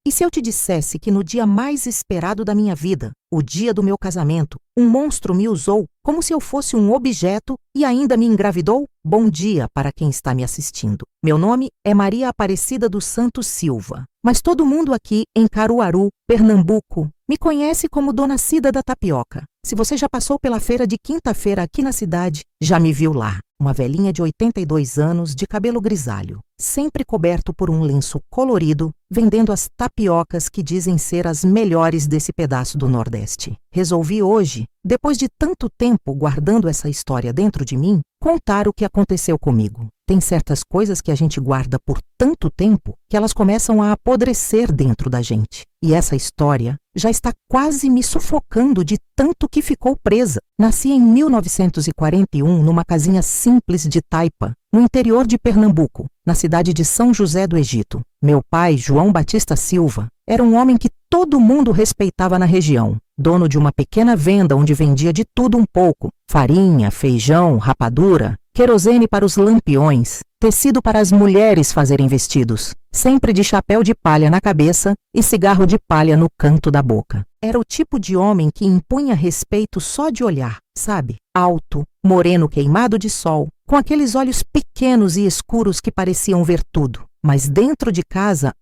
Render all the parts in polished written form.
E se eu te dissesse que no dia mais esperado da minha vida, o dia do meu casamento, um monstro me usou como se eu fosse um objeto e ainda me engravidou? Bom dia para quem está me assistindo. Meu nome é Maria Aparecida dos Santos Silva, mas todo mundo aqui em Caruaru, Pernambuco, me conhece como Dona Cida da Tapioca. Se você já passou pela feira de quinta-feira aqui na cidade, já me viu lá. Uma velhinha de 82 anos, de cabelo grisalho, sempre coberto por um lenço colorido, vendendo as tapiocas que dizem ser as melhores desse pedaço do Nordeste. Resolvi hoje, depois de tanto tempo guardando essa história dentro de mim, contar o que aconteceu comigo. Tem certas coisas que a gente guarda por tanto tempo que elas começam a apodrecer dentro da gente. E essa história já está quase me sufocando de tanto que ficou presa. Nasci em 1941 numa casinha simples de taipa, no interior de Pernambuco, na cidade de São José do Egito. Meu pai, João Batista Silva, era um homem que todo mundo respeitava na região, dono de uma pequena venda onde vendia de tudo um pouco: farinha, feijão, rapadura, querosene para os lampiões, tecido para as mulheres fazerem vestidos, sempre de chapéu de palha na cabeça e cigarro de palha no canto da boca. Era o tipo de homem que impunha respeito só de olhar, sabe? Alto, moreno queimado de sol, com aqueles olhos pequenos e escuros que pareciam ver tudo. Mas dentro de casa,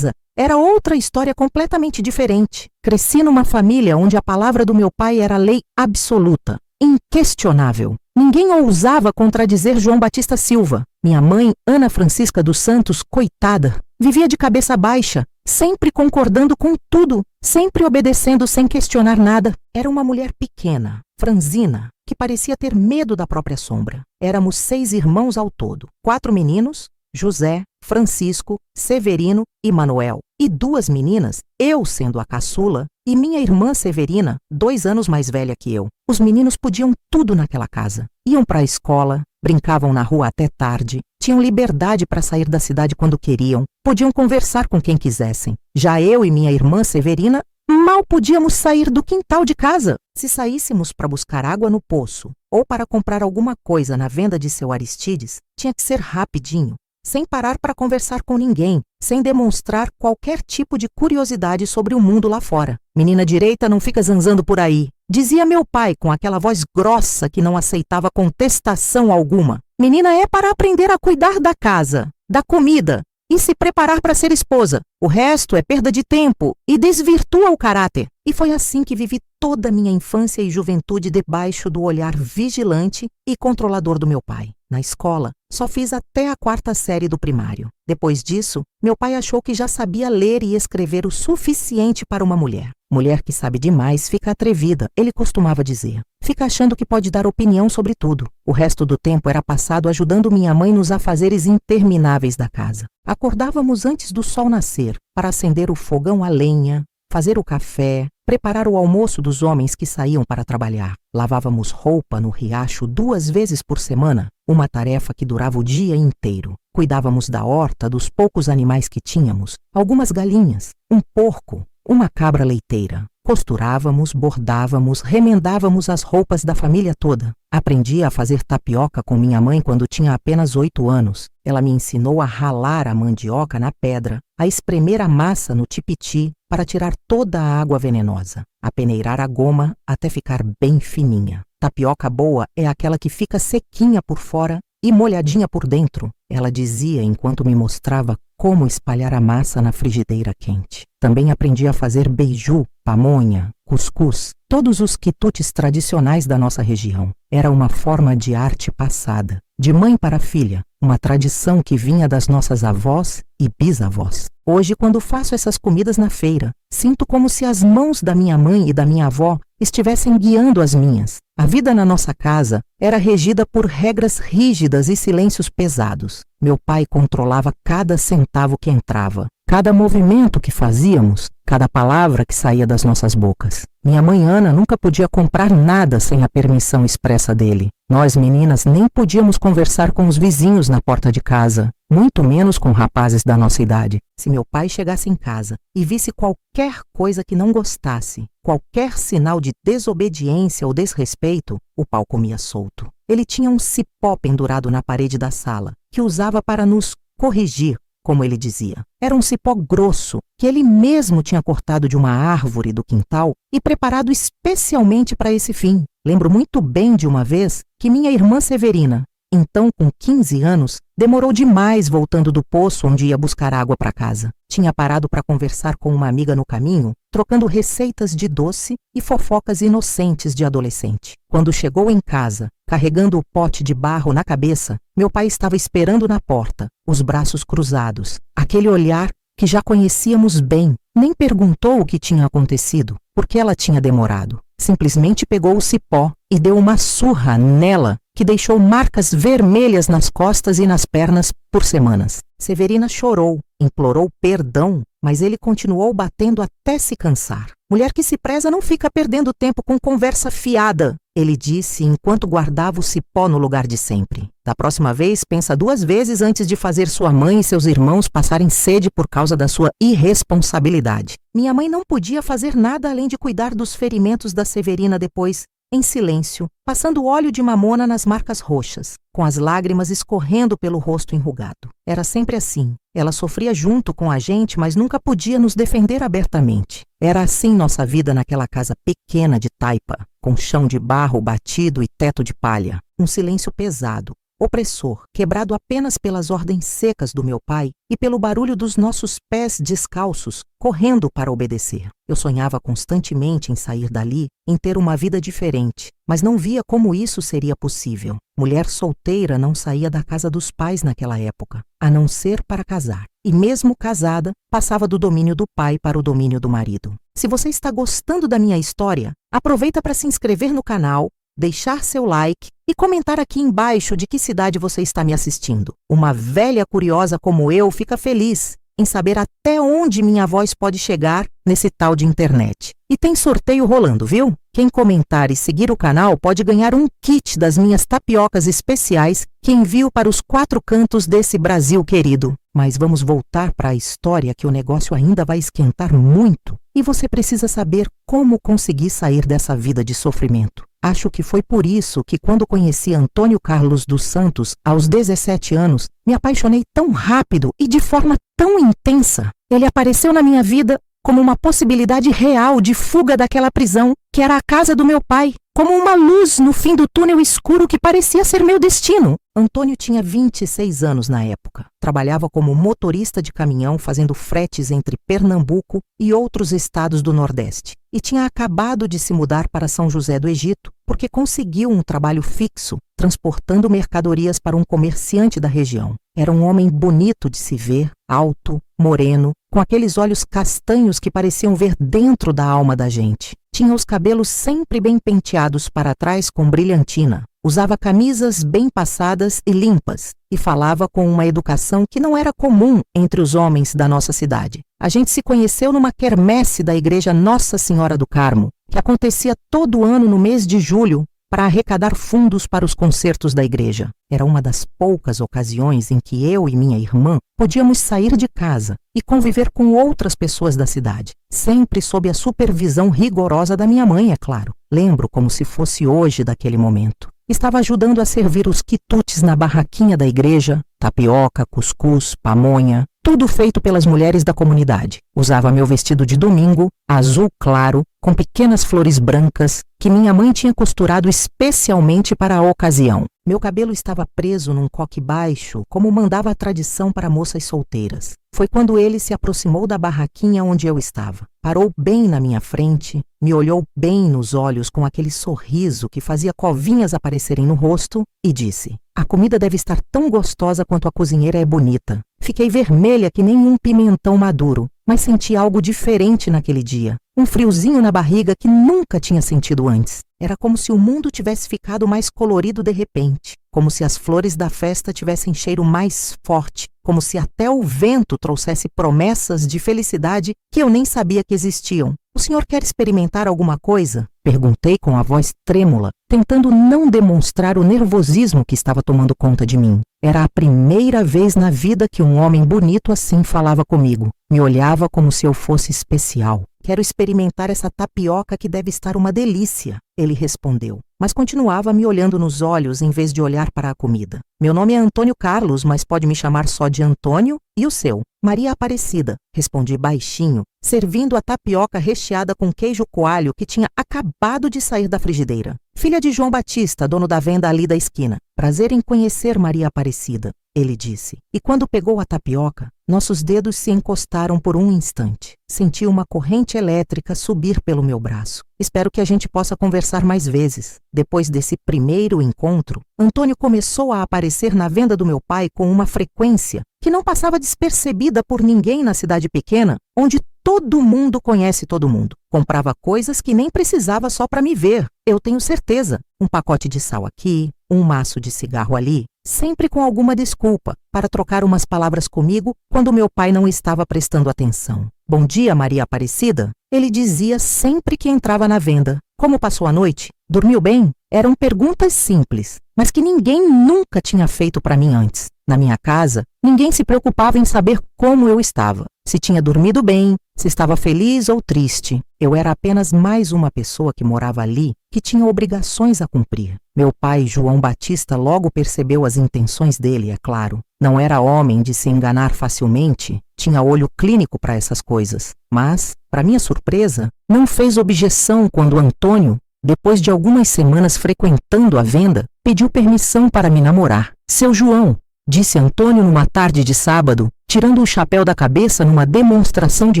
era outra história completamente diferente. Cresci numa família onde a palavra do meu pai era lei absoluta, inquestionável. Ninguém ousava contradizer João Batista Silva. Minha mãe, Ana Francisca dos Santos, coitada, vivia de cabeça baixa, sempre concordando com tudo, sempre obedecendo sem questionar nada. Era uma mulher pequena, franzina, que parecia ter medo da própria sombra. Éramos 6 irmãos ao todo, 4 meninos, José, Francisco, Severino e Manuel, e 2 meninas, eu sendo a caçula, e minha irmã Severina, 2 anos mais velha que eu. Os meninos podiam tudo naquela casa. Iam para a escola, brincavam na rua até tarde, tinham liberdade para sair da cidade quando queriam, podiam conversar com quem quisessem. Já eu e minha irmã Severina mal podíamos sair do quintal de casa. Se saíssemos para buscar água no poço ou para comprar alguma coisa na venda de seu Aristides, tinha que ser rapidinho, sem parar para conversar com ninguém, sem demonstrar qualquer tipo de curiosidade sobre o mundo lá fora. Menina direita não fica zanzando por aí, dizia meu pai com aquela voz grossa que não aceitava contestação alguma. Menina é para aprender a cuidar da casa, da comida e se preparar para ser esposa. O resto é perda de tempo e desvirtua o caráter. E foi assim que vivi toda a minha infância e juventude debaixo do olhar vigilante e controlador do meu pai. Na escola, só fiz até a 4ª série do primário. Depois disso, meu pai achou que já sabia ler e escrever o suficiente para uma mulher. Mulher que sabe demais fica atrevida, ele costumava dizer. Fica achando que pode dar opinião sobre tudo. O resto do tempo era passado ajudando minha mãe nos afazeres intermináveis da casa. Acordávamos antes do sol nascer para acender o fogão a lenha, fazer o café, preparar o almoço dos homens que saíam para trabalhar. Lavávamos roupa no riacho 2 vezes por semana, uma tarefa que durava o dia inteiro. Cuidávamos da horta, dos poucos animais que tínhamos, algumas galinhas, um porco, uma cabra leiteira. Costurávamos, bordávamos, remendávamos as roupas da família toda. Aprendi a fazer tapioca com minha mãe quando tinha apenas 8 anos. Ela me ensinou a ralar a mandioca na pedra, a espremer a massa no tipiti para tirar toda a água venenosa, a peneirar a goma até ficar bem fininha. Tapioca boa é aquela que fica sequinha por fora e molhadinha por dentro, ela dizia enquanto me mostrava como espalhar a massa na frigideira quente. Também aprendi a fazer beiju, pamonha, cuscuz, todos os quitutes tradicionais da nossa região. Era uma forma de arte passada, de mãe para filha, uma tradição que vinha das nossas avós e bisavós. Hoje, quando faço essas comidas na feira, sinto como se as mãos da minha mãe e da minha avó estivessem guiando as minhas. A vida na nossa casa era regida por regras rígidas e silêncios pesados. Meu pai controlava cada centavo que entrava, cada movimento que fazíamos, cada palavra que saía das nossas bocas. Minha mãe Ana nunca podia comprar nada sem a permissão expressa dele. Nós, meninas, nem podíamos conversar com os vizinhos na porta de casa, muito menos com rapazes da nossa idade. Se meu pai chegasse em casa e visse qualquer coisa que não gostasse, qualquer sinal de desobediência ou desrespeito, o pau comia solto. Ele tinha um cipó pendurado na parede da sala, que usava para nos corrigir como ele dizia. Era um cipó grosso, que ele mesmo tinha cortado de uma árvore do quintal e preparado especialmente para esse fim. Lembro muito bem de uma vez que minha irmã Severina, então com 15 anos, demorou demais voltando do poço onde ia buscar água para casa. Tinha parado para conversar com uma amiga no caminho, trocando receitas de doce e fofocas inocentes de adolescente. Quando chegou em casa, carregando o pote de barro na cabeça, meu pai estava esperando na porta, os braços cruzados, aquele olhar que já conhecíamos bem. Nem perguntou o que tinha acontecido, porque ela tinha demorado. Simplesmente pegou o cipó e deu uma surra nela que deixou marcas vermelhas nas costas e nas pernas por semanas. Severina chorou, implorou perdão, mas ele continuou batendo até se cansar. Mulher que se preza não fica perdendo tempo com conversa fiada, ele disse enquanto guardava o cipó no lugar de sempre. Da próxima vez, pensa 2 vezes antes de fazer sua mãe e seus irmãos passarem sede por causa da sua irresponsabilidade. Minha mãe não podia fazer nada além de cuidar dos ferimentos da Severina depois, em silêncio, passando óleo de mamona nas marcas roxas, com as lágrimas escorrendo pelo rosto enrugado. Era sempre assim. Ela sofria junto com a gente, mas nunca podia nos defender abertamente. Era assim nossa vida naquela casa pequena de taipa, com chão de barro batido e teto de palha. Um silêncio pesado, opressor, quebrado apenas pelas ordens secas do meu pai e pelo barulho dos nossos pés descalços, correndo para obedecer. Eu sonhava constantemente em sair dali, em ter uma vida diferente, mas não via como isso seria possível. Mulher solteira não saía da casa dos pais naquela época, a não ser para casar. E mesmo casada, passava do domínio do pai para o domínio do marido. Se você está gostando da minha história, aproveita para se inscrever no canal, deixar seu like e comentar aqui embaixo de que cidade você está me assistindo. Uma velha curiosa como eu fica feliz em saber até onde minha voz pode chegar nesse tal de internet. E tem sorteio rolando, viu? Quem comentar e seguir o canal pode ganhar um kit das minhas tapiocas especiais que envio para os 4 cantos desse Brasil querido. Mas vamos voltar para a história, que o negócio ainda vai esquentar muito e você precisa saber como conseguir sair dessa vida de sofrimento. Acho que foi por isso que, quando conheci Antônio Carlos dos Santos, aos 17 anos, me apaixonei tão rápido e de forma tão intensa. Ele apareceu na minha vida como uma possibilidade real de fuga daquela prisão, que era a casa do meu pai, como uma luz no fim do túnel escuro que parecia ser meu destino. Antônio tinha 26 anos na época. Trabalhava como motorista de caminhão fazendo fretes entre Pernambuco e outros estados do Nordeste. E tinha acabado de se mudar para São José do Egito, porque conseguiu um trabalho fixo, transportando mercadorias para um comerciante da região. Era um homem bonito de se ver, alto, moreno, com aqueles olhos castanhos que pareciam ver dentro da alma da gente. Tinha os cabelos sempre bem penteados para trás com brilhantina. Usava camisas bem passadas e limpas e falava com uma educação que não era comum entre os homens da nossa cidade. A gente se conheceu numa quermesse da igreja Nossa Senhora do Carmo, que acontecia todo ano no mês de julho para arrecadar fundos para os concertos da igreja. Era uma das poucas ocasiões em que eu e minha irmã podíamos sair de casa e conviver com outras pessoas da cidade, sempre sob a supervisão rigorosa da minha mãe, é claro. Lembro como se fosse hoje daquele momento. Estava ajudando a servir os quitutes na barraquinha da igreja, tapioca, cuscuz, pamonha, tudo feito pelas mulheres da comunidade. Usava meu vestido de domingo, azul claro, com pequenas flores brancas, que minha mãe tinha costurado especialmente para a ocasião. Meu cabelo estava preso num coque baixo, como mandava a tradição para moças solteiras. Foi quando ele se aproximou da barraquinha onde eu estava. Parou bem na minha frente, me olhou bem nos olhos com aquele sorriso que fazia covinhas aparecerem no rosto e disse: "A comida deve estar tão gostosa quanto a cozinheira é bonita." Fiquei vermelha que nem um pimentão maduro, mas senti algo diferente naquele dia. Um friozinho na barriga que nunca tinha sentido antes. Era como se o mundo tivesse ficado mais colorido de repente, como se as flores da festa tivessem cheiro mais forte, como se até o vento trouxesse promessas de felicidade que eu nem sabia que existiam. "O senhor quer experimentar alguma coisa?" Perguntei com a voz trêmula, tentando não demonstrar o nervosismo que estava tomando conta de mim. Era a primeira vez na vida que um homem bonito assim falava comigo. Me olhava como se eu fosse especial. Quero experimentar essa tapioca que deve estar uma delícia, ele respondeu, mas continuava me olhando nos olhos em vez de olhar para a comida. Meu nome é Antônio Carlos, mas pode me chamar só de Antônio? E o seu? Maria Aparecida, respondi baixinho, servindo a tapioca recheada com queijo coalho que tinha acabado de sair da frigideira. Filha de João Batista, dono da venda ali da esquina. Prazer em conhecer Maria Aparecida, ele disse. E quando pegou a tapioca, nossos dedos se encostaram por um instante. Senti uma corrente elétrica subir pelo meu braço. Espero que a gente possa conversar mais vezes. Depois desse primeiro encontro, Antônio começou a aparecer na venda do meu pai com uma frequência que não passava despercebida por ninguém na cidade pequena, onde todo mundo conhece todo mundo. Comprava coisas que nem precisava só para me ver, eu tenho certeza. Um pacote de sal aqui, um maço de cigarro ali, sempre com alguma desculpa para trocar umas palavras comigo quando meu pai não estava prestando atenção. Bom dia, Maria Aparecida, ele dizia sempre que entrava na venda. Como passou a noite? Dormiu bem? Eram perguntas simples, mas que ninguém nunca tinha feito para mim antes. Na minha casa, ninguém se preocupava em saber como eu estava, se tinha dormido bem, se estava feliz ou triste. Eu era apenas mais uma pessoa que morava ali, que tinha obrigações a cumprir. Meu pai, João Batista, logo percebeu as intenções dele, é claro. Não era homem de se enganar facilmente, tinha olho clínico para essas coisas. Mas, para minha surpresa, não fez objeção quando Antônio, depois de algumas semanas frequentando a venda, pediu permissão para me namorar. Seu João, disse Antônio numa tarde de sábado, tirando o chapéu da cabeça numa demonstração de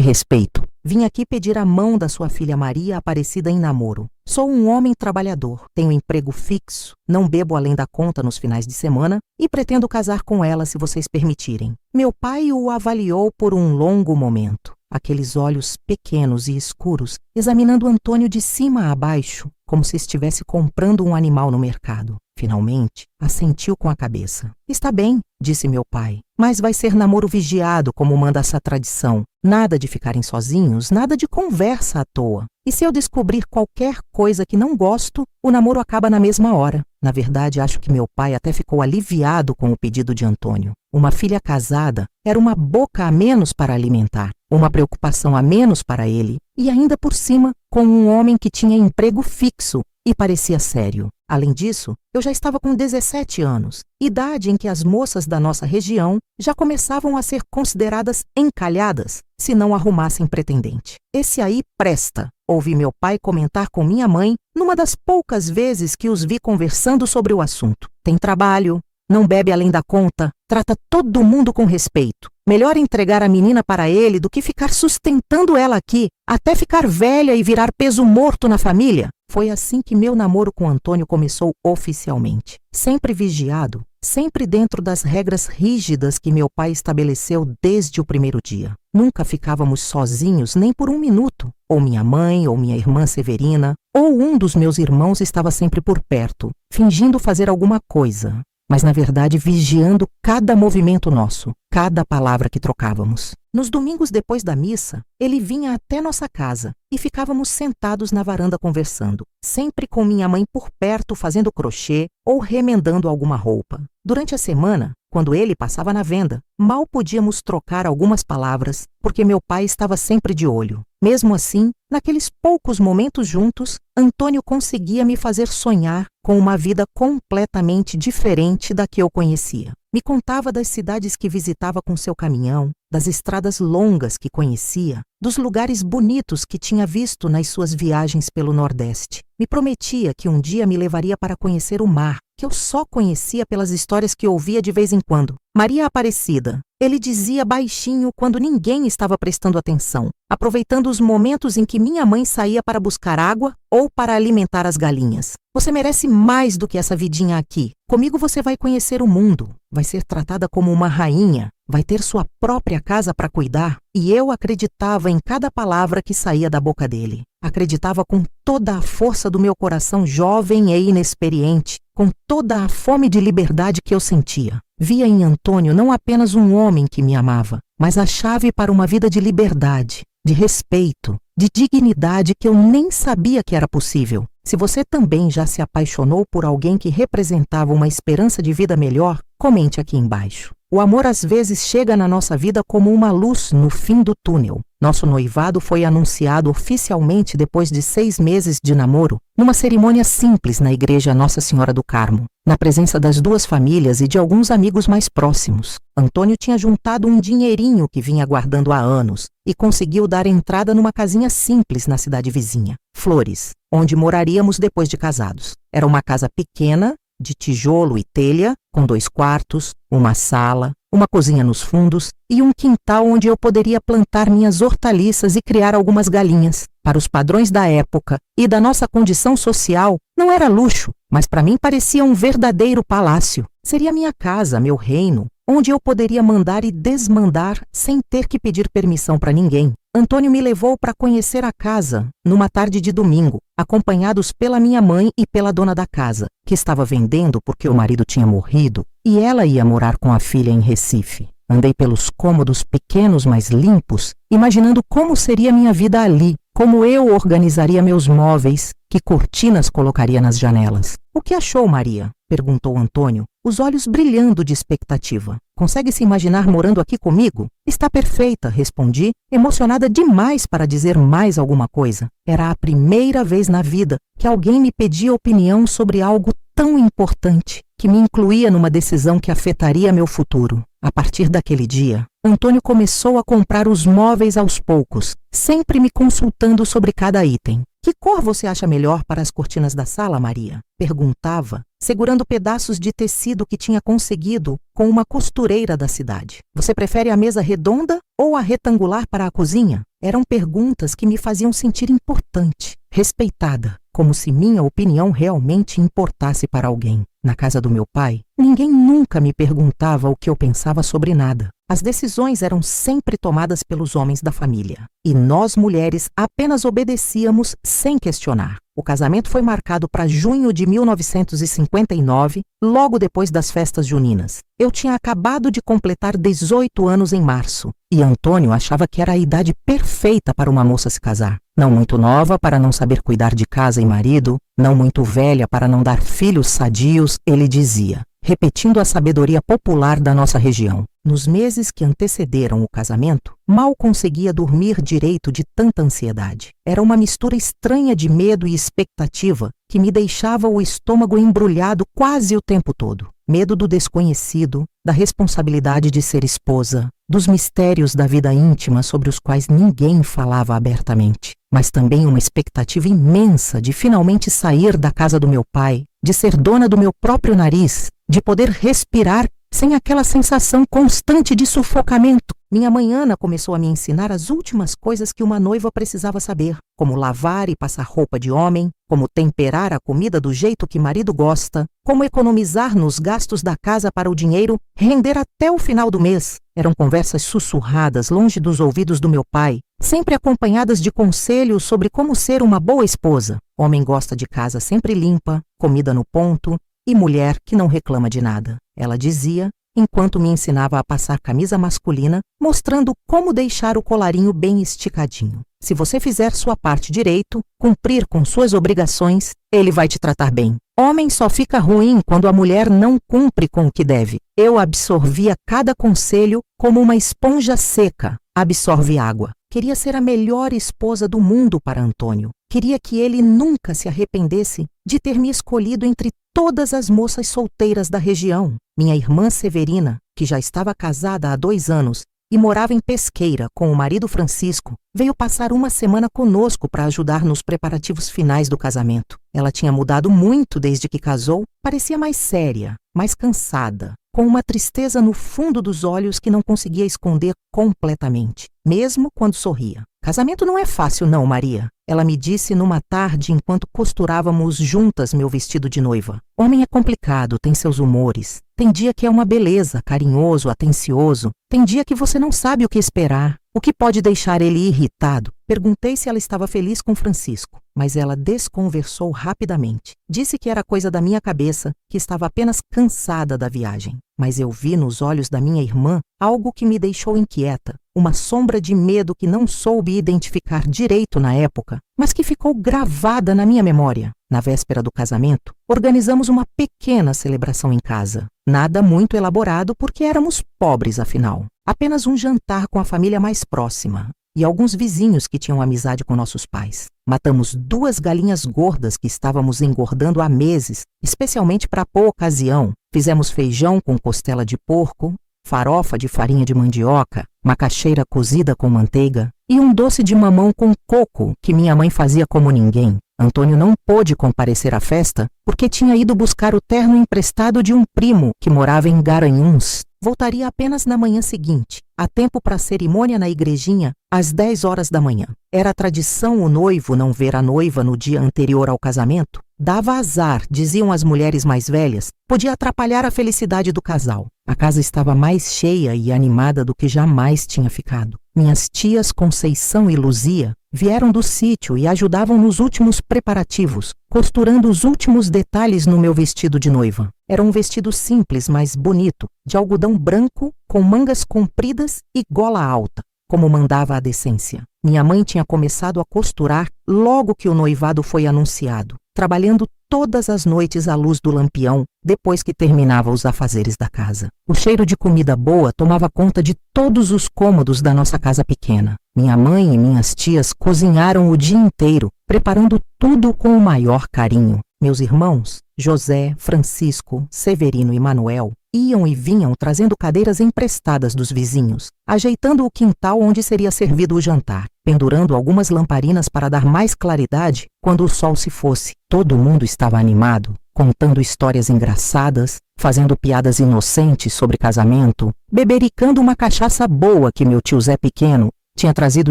respeito. Vim aqui pedir a mão da sua filha Maria Aparecida em namoro. Sou um homem trabalhador, tenho emprego fixo, não bebo além da conta nos finais de semana e pretendo casar com ela se vocês permitirem. Meu pai o avaliou por um longo momento. Aqueles olhos pequenos e escuros, examinando Antônio de cima a baixo, como se estivesse comprando um animal no mercado. Finalmente, assentiu com a cabeça. Está bem, disse meu pai, mas vai ser namoro vigiado, como manda essa tradição. Nada de ficarem sozinhos, nada de conversa à toa. E se eu descobrir qualquer coisa que não gosto, o namoro acaba na mesma hora. Na verdade, acho que meu pai até ficou aliviado com o pedido de Antônio. Uma filha casada era uma boca a menos para alimentar, uma preocupação a menos para ele, e ainda por cima, com um homem que tinha emprego fixo e parecia sério. Além disso, eu já estava com 17 anos, idade em que as moças da nossa região já começavam a ser consideradas encalhadas se não arrumassem pretendente. Esse aí presta, ouvi meu pai comentar com minha mãe numa das poucas vezes que os vi conversando sobre o assunto. Tem trabalho, não bebe além da conta, trata todo mundo com respeito. Melhor entregar a menina para ele do que ficar sustentando ela aqui, até ficar velha e virar peso morto na família. Foi assim que meu namoro com Antônio começou oficialmente. Sempre vigiado, sempre dentro das regras rígidas que meu pai estabeleceu desde o primeiro dia. Nunca ficávamos sozinhos nem por um minuto. Ou minha mãe, ou minha irmã Severina, ou um dos meus irmãos estava sempre por perto, fingindo fazer alguma coisa, mas na verdade vigiando cada movimento nosso, cada palavra que trocávamos. Nos domingos depois da missa, ele vinha até nossa casa e ficávamos sentados na varanda conversando, sempre com minha mãe por perto fazendo crochê ou remendando alguma roupa. Durante a semana, quando ele passava na venda, mal podíamos trocar algumas palavras, porque meu pai estava sempre de olho. Mesmo assim, naqueles poucos momentos juntos, Antônio conseguia me fazer sonhar com uma vida completamente diferente da que eu conhecia. Me contava das cidades que visitava com seu caminhão, das estradas longas que conhecia, dos lugares bonitos que tinha visto nas suas viagens pelo Nordeste. Me prometia que um dia me levaria para conhecer o mar, que eu só conhecia pelas histórias que ouvia de vez em quando. Maria Aparecida, ele dizia baixinho quando ninguém estava prestando atenção, aproveitando os momentos em que minha mãe saía para buscar água ou para alimentar as galinhas. Você merece mais do que essa vidinha aqui. Comigo você vai conhecer o mundo, vai ser tratada como uma rainha, vai ter sua própria casa para cuidar. E eu acreditava em cada palavra que saía da boca dele. Acreditava com toda a força do meu coração jovem e inexperiente, com toda a fome de liberdade que eu sentia. Via em Antônio não apenas um homem que me amava, mas a chave para uma vida de liberdade, de respeito, de dignidade que eu nem sabia que era possível. Se você também já se apaixonou por alguém que representava uma esperança de vida melhor, Comente aqui embaixo. O amor às vezes chega na nossa vida como uma luz no fim do túnel. Nosso noivado foi anunciado oficialmente depois de 6 meses de namoro, numa cerimônia simples na igreja Nossa Senhora do Carmo, na presença das 2 famílias e de alguns amigos mais próximos. Antônio tinha juntado um dinheirinho que vinha guardando há anos e conseguiu dar entrada numa casinha simples na cidade vizinha, Flores, onde moraríamos depois de casados. Era uma casa pequena, de tijolo e telha, com 2 quartos, uma sala, uma cozinha nos fundos e um quintal onde eu poderia plantar minhas hortaliças e criar algumas galinhas. Para os padrões da época e da nossa condição social, não era luxo, mas para mim parecia um verdadeiro palácio. Seria minha casa, meu reino, onde eu poderia mandar e desmandar sem ter que pedir permissão para ninguém. Antônio me levou para conhecer a casa numa tarde de domingo, acompanhados pela minha mãe e pela dona da casa, que estava vendendo porque o marido tinha morrido e ela ia morar com a filha em Recife. Andei pelos cômodos pequenos, mas limpos, imaginando como seria minha vida ali, como eu organizaria meus móveis, que cortinas colocaria nas janelas. O que achou, Maria? Perguntou Antônio, os olhos brilhando de expectativa. Consegue se imaginar morando aqui comigo? Está perfeita, respondi, emocionada demais para dizer mais alguma coisa. Era a primeira vez na vida que alguém me pedia opinião sobre algo tão importante, que me incluía numa decisão que afetaria meu futuro. A partir daquele dia, Antônio começou a comprar os móveis aos poucos, sempre me consultando sobre cada item. Que cor você acha melhor para as cortinas da sala, Maria? Perguntava, segurando pedaços de tecido que tinha conseguido com uma costureira da cidade. Você prefere a mesa redonda ou a retangular para a cozinha? Eram perguntas que me faziam sentir importante, respeitada, como se minha opinião realmente importasse para alguém. Na casa do meu pai, ninguém nunca me perguntava o que eu pensava sobre nada. As decisões eram sempre tomadas pelos homens da família, e nós mulheres apenas obedecíamos sem questionar. O casamento foi marcado para junho de 1959, logo depois das festas juninas. Eu tinha acabado de completar 18 anos em março, e Antônio achava que era a idade perfeita para uma moça se casar. Não muito nova para não saber cuidar de casa e marido, não muito velha para não dar filhos sadios, ele dizia, repetindo a sabedoria popular da nossa região. Nos meses que antecederam o casamento, mal conseguia dormir direito de tanta ansiedade. Era uma mistura estranha de medo e expectativa que me deixava o estômago embrulhado quase o tempo todo. Medo do desconhecido, da responsabilidade de ser esposa, dos mistérios da vida íntima sobre os quais ninguém falava abertamente, mas também uma expectativa imensa de finalmente sair da casa do meu pai, de ser dona do meu próprio nariz, de poder respirar sem aquela sensação constante de sufocamento. Minha mãe Ana começou a me ensinar as últimas coisas que uma noiva precisava saber, como lavar e passar roupa de homem, como temperar a comida do jeito que marido gosta, como economizar nos gastos da casa para o dinheiro render até o final do mês. Eram conversas sussurradas longe dos ouvidos do meu pai, sempre acompanhadas de conselhos sobre como ser uma boa esposa. Homem gosta de casa sempre limpa, comida no ponto, e mulher que não reclama de nada. Ela dizia, enquanto me ensinava a passar camisa masculina, mostrando como deixar o colarinho bem esticadinho. Se você fizer sua parte direito, cumprir com suas obrigações, ele vai te tratar bem. Homem só fica ruim quando a mulher não cumpre com o que deve. Eu absorvia cada conselho como uma esponja seca absorve água. Queria ser a melhor esposa do mundo para Antônio. Queria que ele nunca se arrependesse de ter me escolhido entre todas as moças solteiras da região. Minha irmã Severina, que já estava casada há 2 anos e morava em Pesqueira com o marido Francisco, veio passar uma semana conosco para ajudar nos preparativos finais do casamento. Ela tinha mudado muito desde que casou, parecia mais séria, mais cansada, com uma tristeza no fundo dos olhos que não conseguia esconder completamente, mesmo quando sorria. Casamento não é fácil não, Maria. Ela me disse numa tarde enquanto costurávamos juntas meu vestido de noiva. Homem é complicado, tem seus humores. Tem dia que é uma beleza, carinhoso, atencioso. Tem dia que você não sabe o que esperar, o que pode deixar ele irritado. Perguntei se ela estava feliz com Francisco, mas ela desconversou rapidamente. Disse que era coisa da minha cabeça, que estava apenas cansada da viagem. Mas eu vi nos olhos da minha irmã algo que me deixou inquieta, uma sombra de medo que não soube identificar direito na época, mas que ficou gravada na minha memória. Na véspera do casamento, organizamos uma pequena celebração em casa. Nada muito elaborado porque éramos pobres, afinal. Apenas um jantar com a família mais próxima e alguns vizinhos que tinham amizade com nossos pais. Matamos 2 galinhas gordas que estávamos engordando há meses, especialmente para a ocasião. Fizemos feijão com costela de porco, farofa de farinha de mandioca, macaxeira cozida com manteiga e um doce de mamão com coco que minha mãe fazia como ninguém. Antônio não pôde comparecer à festa porque tinha ido buscar o terno emprestado de um primo que morava em Garanhuns. Voltaria apenas na manhã seguinte, a tempo para a cerimônia na igrejinha, às 10 horas da manhã. Era tradição o noivo não ver a noiva no dia anterior ao casamento. Dava azar, diziam as mulheres mais velhas, podia atrapalhar a felicidade do casal. A casa estava mais cheia e animada do que jamais tinha ficado. Minhas tias Conceição e Luzia vieram do sítio e ajudavam nos últimos preparativos, costurando os últimos detalhes no meu vestido de noiva. Era um vestido simples, mas bonito, de algodão branco, com mangas compridas e gola alta, como mandava a decência. Minha mãe tinha começado a costurar logo que o noivado foi anunciado, trabalhando todas as noites à luz do lampião, depois que terminava os afazeres da casa. O cheiro de comida boa tomava conta de todos os cômodos da nossa casa pequena. Minha mãe e minhas tias cozinharam o dia inteiro, preparando tudo com o maior carinho. Meus irmãos, José, Francisco, Severino e Manuel, iam e vinham trazendo cadeiras emprestadas dos vizinhos, ajeitando o quintal onde seria servido o jantar, pendurando algumas lamparinas para dar mais claridade quando o sol se fosse. Todo mundo estava animado, contando histórias engraçadas, fazendo piadas inocentes sobre casamento, bebericando uma cachaça boa que meu tio Zé Pequeno tinha trazido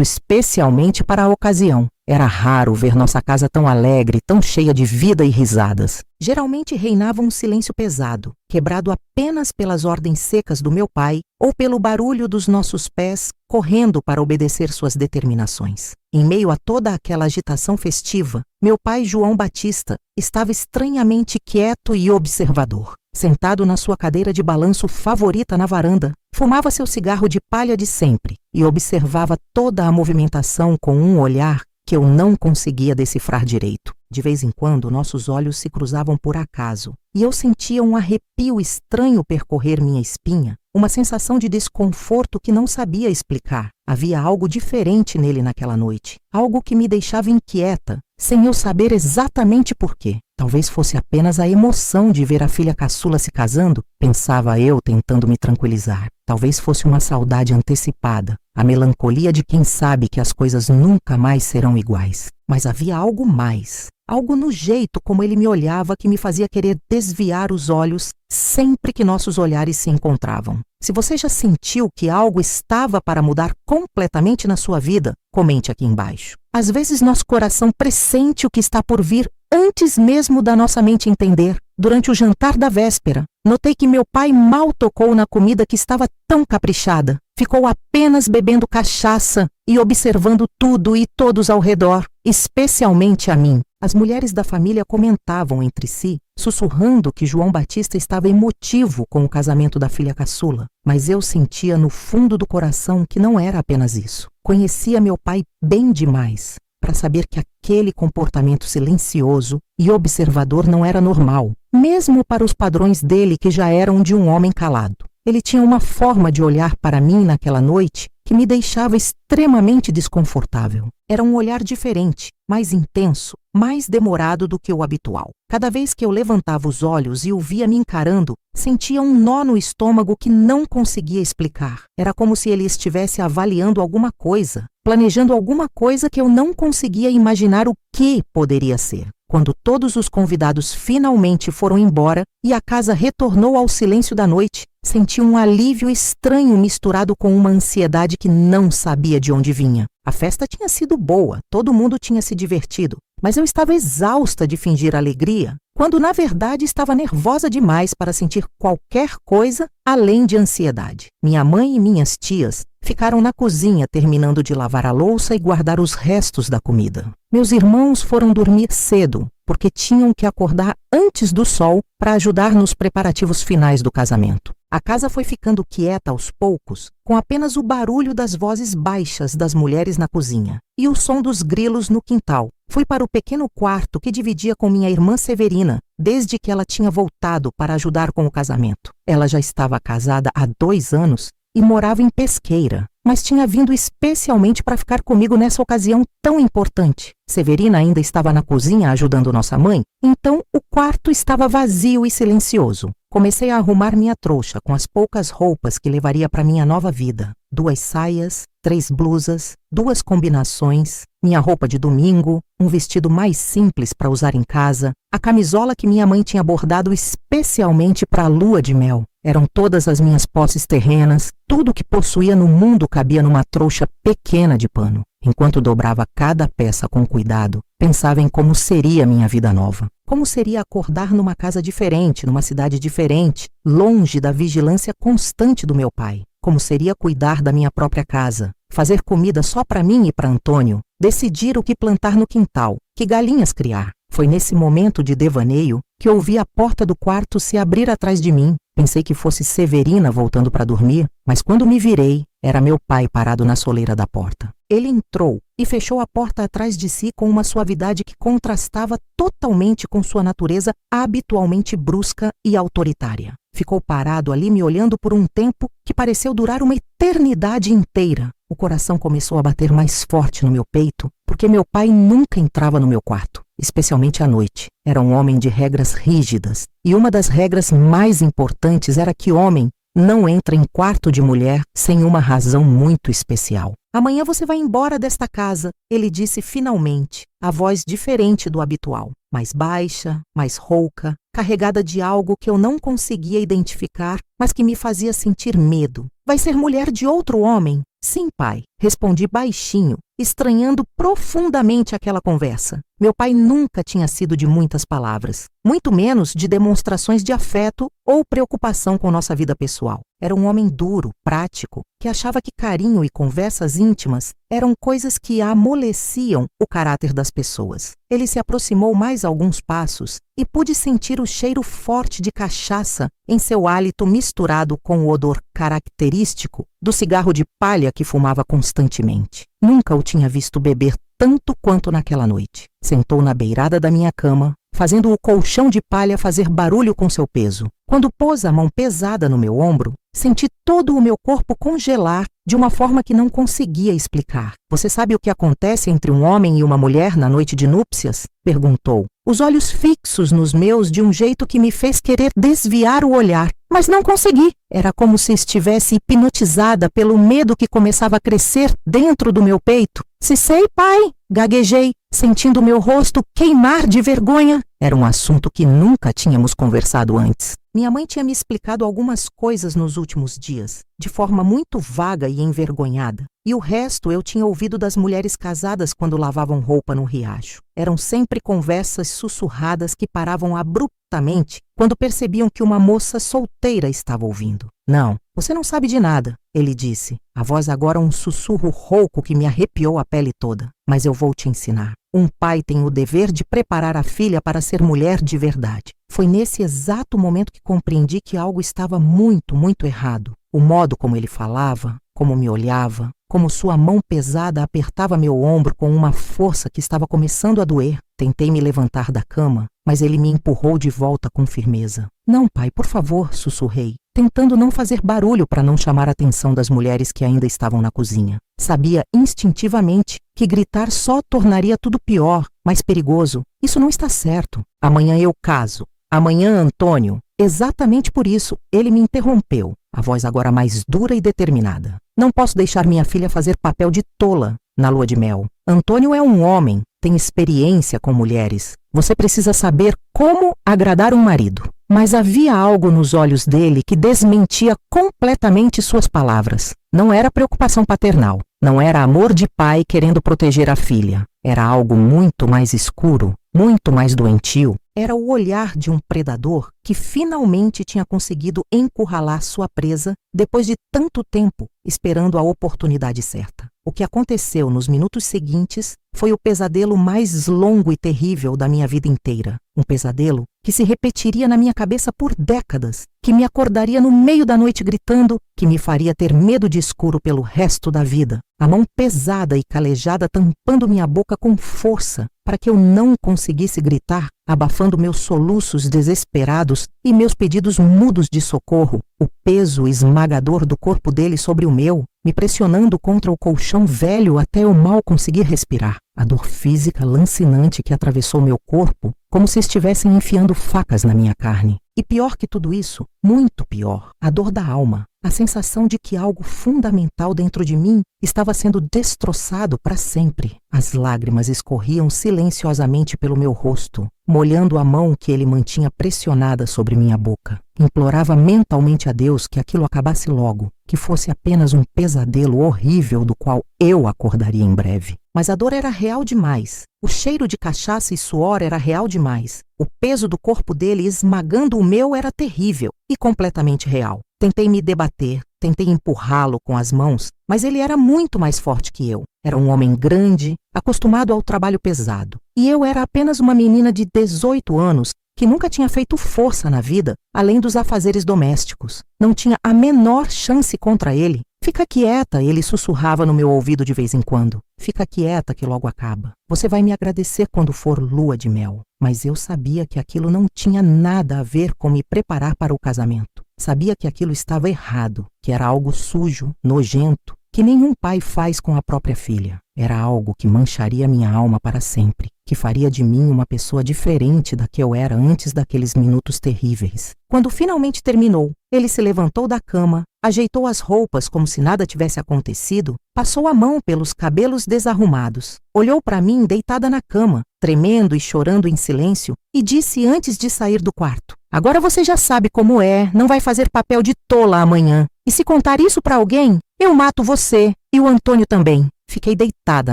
especialmente para a ocasião. Era raro ver nossa casa tão alegre, tão cheia de vida e risadas. Geralmente reinava um silêncio pesado, quebrado apenas pelas ordens secas do meu pai ou pelo barulho dos nossos pés correndo para obedecer suas determinações. Em meio a toda aquela agitação festiva, meu pai João Batista estava estranhamente quieto e observador. Sentado na sua cadeira de balanço favorita na varanda, fumava seu cigarro de palha de sempre e observava toda a movimentação com um olhar que eu não conseguia decifrar direito. De vez em quando, nossos olhos se cruzavam por acaso, e eu sentia um arrepio estranho percorrer minha espinha, uma sensação de desconforto que não sabia explicar. Havia algo diferente nele naquela noite, algo que me deixava inquieta, sem eu saber exatamente por quê. Talvez fosse apenas a emoção de ver a filha caçula se casando, pensava eu tentando me tranquilizar. Talvez fosse uma saudade antecipada, a melancolia de quem sabe que as coisas nunca mais serão iguais. Mas havia algo mais, algo no jeito como ele me olhava que me fazia querer desviar os olhos sempre que nossos olhares se encontravam. Se você já sentiu que algo estava para mudar completamente na sua vida, comente aqui embaixo. Às vezes nosso coração pressente o que está por vir antes mesmo da nossa mente entender. Durante o jantar da véspera, notei que meu pai mal tocou na comida que estava tão caprichada. Ficou apenas bebendo cachaça e observando tudo e todos ao redor, especialmente a mim. As mulheres da família comentavam entre si, sussurrando que João Batista estava emotivo com o casamento da filha caçula. Mas eu sentia no fundo do coração que não era apenas isso. Conhecia meu pai bem demais para saber que aquele comportamento silencioso e observador não era normal, mesmo para os padrões dele que já eram de um homem calado. Ele tinha uma forma de olhar para mim naquela noite que me deixava extremamente desconfortável. Era um olhar diferente, mais intenso, mais demorado do que o habitual. Cada vez que eu levantava os olhos e o via me encarando, sentia um nó no estômago que não conseguia explicar. Era como se ele estivesse avaliando alguma coisa, planejando alguma coisa que eu não conseguia imaginar o que poderia ser. Quando todos os convidados finalmente foram embora e a casa retornou ao silêncio da noite, senti um alívio estranho misturado com uma ansiedade que não sabia de onde vinha. A festa tinha sido boa, todo mundo tinha se divertido, mas eu estava exausta de fingir alegria, quando na verdade estava nervosa demais para sentir qualquer coisa além de ansiedade. Minha mãe e minhas tias ficaram na cozinha terminando de lavar a louça e guardar os restos da comida. Meus irmãos foram dormir cedo, porque tinham que acordar antes do sol para ajudar nos preparativos finais do casamento. A casa foi ficando quieta aos poucos, com apenas o barulho das vozes baixas das mulheres na cozinha e o som dos grilos no quintal. Fui para o pequeno quarto que dividia com minha irmã Severina, desde que ela tinha voltado para ajudar com o casamento. Ela já estava casada há 2 anos e morava em Pesqueira, mas tinha vindo especialmente para ficar comigo nessa ocasião tão importante. Severina ainda estava na cozinha ajudando nossa mãe, então o quarto estava vazio e silencioso. Comecei a arrumar minha trouxa com as poucas roupas que levaria para minha nova vida. 2 saias, 3 blusas, 2 combinações, minha roupa de domingo, um vestido mais simples para usar em casa, a camisola que minha mãe tinha bordado especialmente para a lua de mel. Eram todas as minhas posses terrenas, tudo que possuía no mundo cabia numa trouxa pequena de pano. Enquanto dobrava cada peça com cuidado, pensava em como seria minha vida nova. Como seria acordar numa casa diferente, numa cidade diferente, longe da vigilância constante do meu pai. Como seria cuidar da minha própria casa, fazer comida só para mim e para Antônio, decidir o que plantar no quintal, que galinhas criar. Foi nesse momento de devaneio que ouvi a porta do quarto se abrir atrás de mim. Pensei que fosse Severina voltando para dormir, mas quando me virei, era meu pai parado na soleira da porta. Ele entrou e fechou a porta atrás de si com uma suavidade que contrastava totalmente com sua natureza habitualmente brusca e autoritária. Ficou parado ali me olhando por um tempo que pareceu durar uma eternidade inteira. O coração começou a bater mais forte no meu peito, porque meu pai nunca entrava no meu quarto, especialmente à noite. Era um homem de regras rígidas, e uma das regras mais importantes era que homem não entra em quarto de mulher sem uma razão muito especial. Amanhã você vai embora desta casa, ele disse finalmente, a voz diferente do habitual, mais baixa, mais rouca, carregada de algo que eu não conseguia identificar, mas que me fazia sentir medo. Vai ser mulher de outro homem? Sim, pai, respondi baixinho, estranhando profundamente aquela conversa. Meu pai nunca tinha sido de muitas palavras, muito menos de demonstrações de afeto ou preocupação com nossa vida pessoal. Era um homem duro, prático, que achava que carinho e conversas íntimas eram coisas que amoleciam o caráter das pessoas. Ele se aproximou mais alguns passos e pude sentir o cheiro forte de cachaça em seu hálito misturado com o odor característico do cigarro de palha que fumava constantemente. Nunca o tinha visto beber tanto quanto naquela noite. Sentou na beirada da minha cama, fazendo o colchão de palha fazer barulho com seu peso. Quando pôs a mão pesada no meu ombro, senti todo o meu corpo congelar de uma forma que não conseguia explicar. Você sabe o que acontece entre um homem e uma mulher na noite de núpcias? Perguntou. Os olhos fixos nos meus de um jeito que me fez querer desviar o olhar, mas não consegui. Era como se estivesse hipnotizada pelo medo que começava a crescer dentro do meu peito. Se sei, pai, gaguejei, sentindo meu rosto queimar de vergonha. Era um assunto que nunca tínhamos conversado antes. Minha mãe tinha me explicado algumas coisas nos últimos dias, de forma muito vaga e envergonhada, e o resto eu tinha ouvido das mulheres casadas quando lavavam roupa no riacho. Eram sempre conversas sussurradas que paravam abruptamente quando percebiam que uma moça solteira estava ouvindo. Não, você não sabe de nada, ele disse, a voz agora um sussurro rouco que me arrepiou a pele toda. Mas eu vou te ensinar. Um pai tem o dever de preparar a filha para ser mulher de verdade. Foi nesse exato momento que compreendi que algo estava muito, muito errado. O modo como ele falava, como me olhava, como sua mão pesada apertava meu ombro com uma força que estava começando a doer. Tentei me levantar da cama, mas ele me empurrou de volta com firmeza. Não, pai, por favor, sussurrei, tentando não fazer barulho para não chamar a atenção das mulheres que ainda estavam na cozinha. Sabia instintivamente que gritar só tornaria tudo pior, mais perigoso. Isso não está certo. Amanhã eu caso. Amanhã, Antônio. Exatamente por isso, ele me interrompeu, a voz agora mais dura e determinada. Não posso deixar minha filha fazer papel de tola na lua de mel. Antônio é um homem, tem experiência com mulheres. Você precisa saber como agradar um marido. Mas havia algo nos olhos dele que desmentia completamente suas palavras. Não era preocupação paternal. Não era amor de pai querendo proteger a filha. Era algo muito mais escuro, muito mais doentio. Era o olhar de um predador que finalmente tinha conseguido encurralar sua presa depois de tanto tempo esperando a oportunidade certa. O que aconteceu nos minutos seguintes foi o pesadelo mais longo e terrível da minha vida inteira. Um pesadelo que se repetiria na minha cabeça por décadas, que me acordaria no meio da noite gritando, que me faria ter medo de escuro pelo resto da vida. A mão pesada e calejada tampando minha boca com força, para que eu não conseguisse gritar, abafando meus soluços desesperados e meus pedidos mudos de socorro. O peso esmagador do corpo dele sobre o meu, me pressionando contra o colchão velho até eu mal conseguir respirar. A dor física lancinante que atravessou meu corpo, como se estivessem enfiando facas na minha carne. E pior que tudo isso, muito pior, a dor da alma. A sensação de que algo fundamental dentro de mim estava sendo destroçado para sempre. As lágrimas escorriam silenciosamente pelo meu rosto, molhando a mão que ele mantinha pressionada sobre minha boca. Implorava mentalmente a Deus que aquilo acabasse logo, que fosse apenas um pesadelo horrível do qual eu acordaria em breve. Mas a dor era real demais. O cheiro de cachaça e suor era real demais. O peso do corpo dele esmagando o meu era terrível e completamente real. Tentei me debater, tentei empurrá-lo com as mãos, mas ele era muito mais forte que eu. Era um homem grande, acostumado ao trabalho pesado. E eu era apenas uma menina de 18 anos que nunca tinha feito força na vida, além dos afazeres domésticos. Não tinha a menor chance contra ele. Fica quieta, ele sussurrava no meu ouvido de vez em quando. Fica quieta que logo acaba. Você vai me agradecer quando for lua de mel. Mas eu sabia que aquilo não tinha nada a ver com me preparar para o casamento. Sabia que aquilo estava errado, que era algo sujo, nojento, que nenhum pai faz com a própria filha. Era algo que mancharia minha alma para sempre, que faria de mim uma pessoa diferente da que eu era antes daqueles minutos terríveis. Quando finalmente terminou, ele se levantou da cama, ajeitou as roupas como se nada tivesse acontecido, passou a mão pelos cabelos desarrumados, olhou para mim deitada na cama, tremendo e chorando em silêncio, e disse antes de sair do quarto: "Agora você já sabe como é, não vai fazer papel de tola amanhã. E se contar isso para alguém, eu mato você e o Antônio também." Fiquei deitada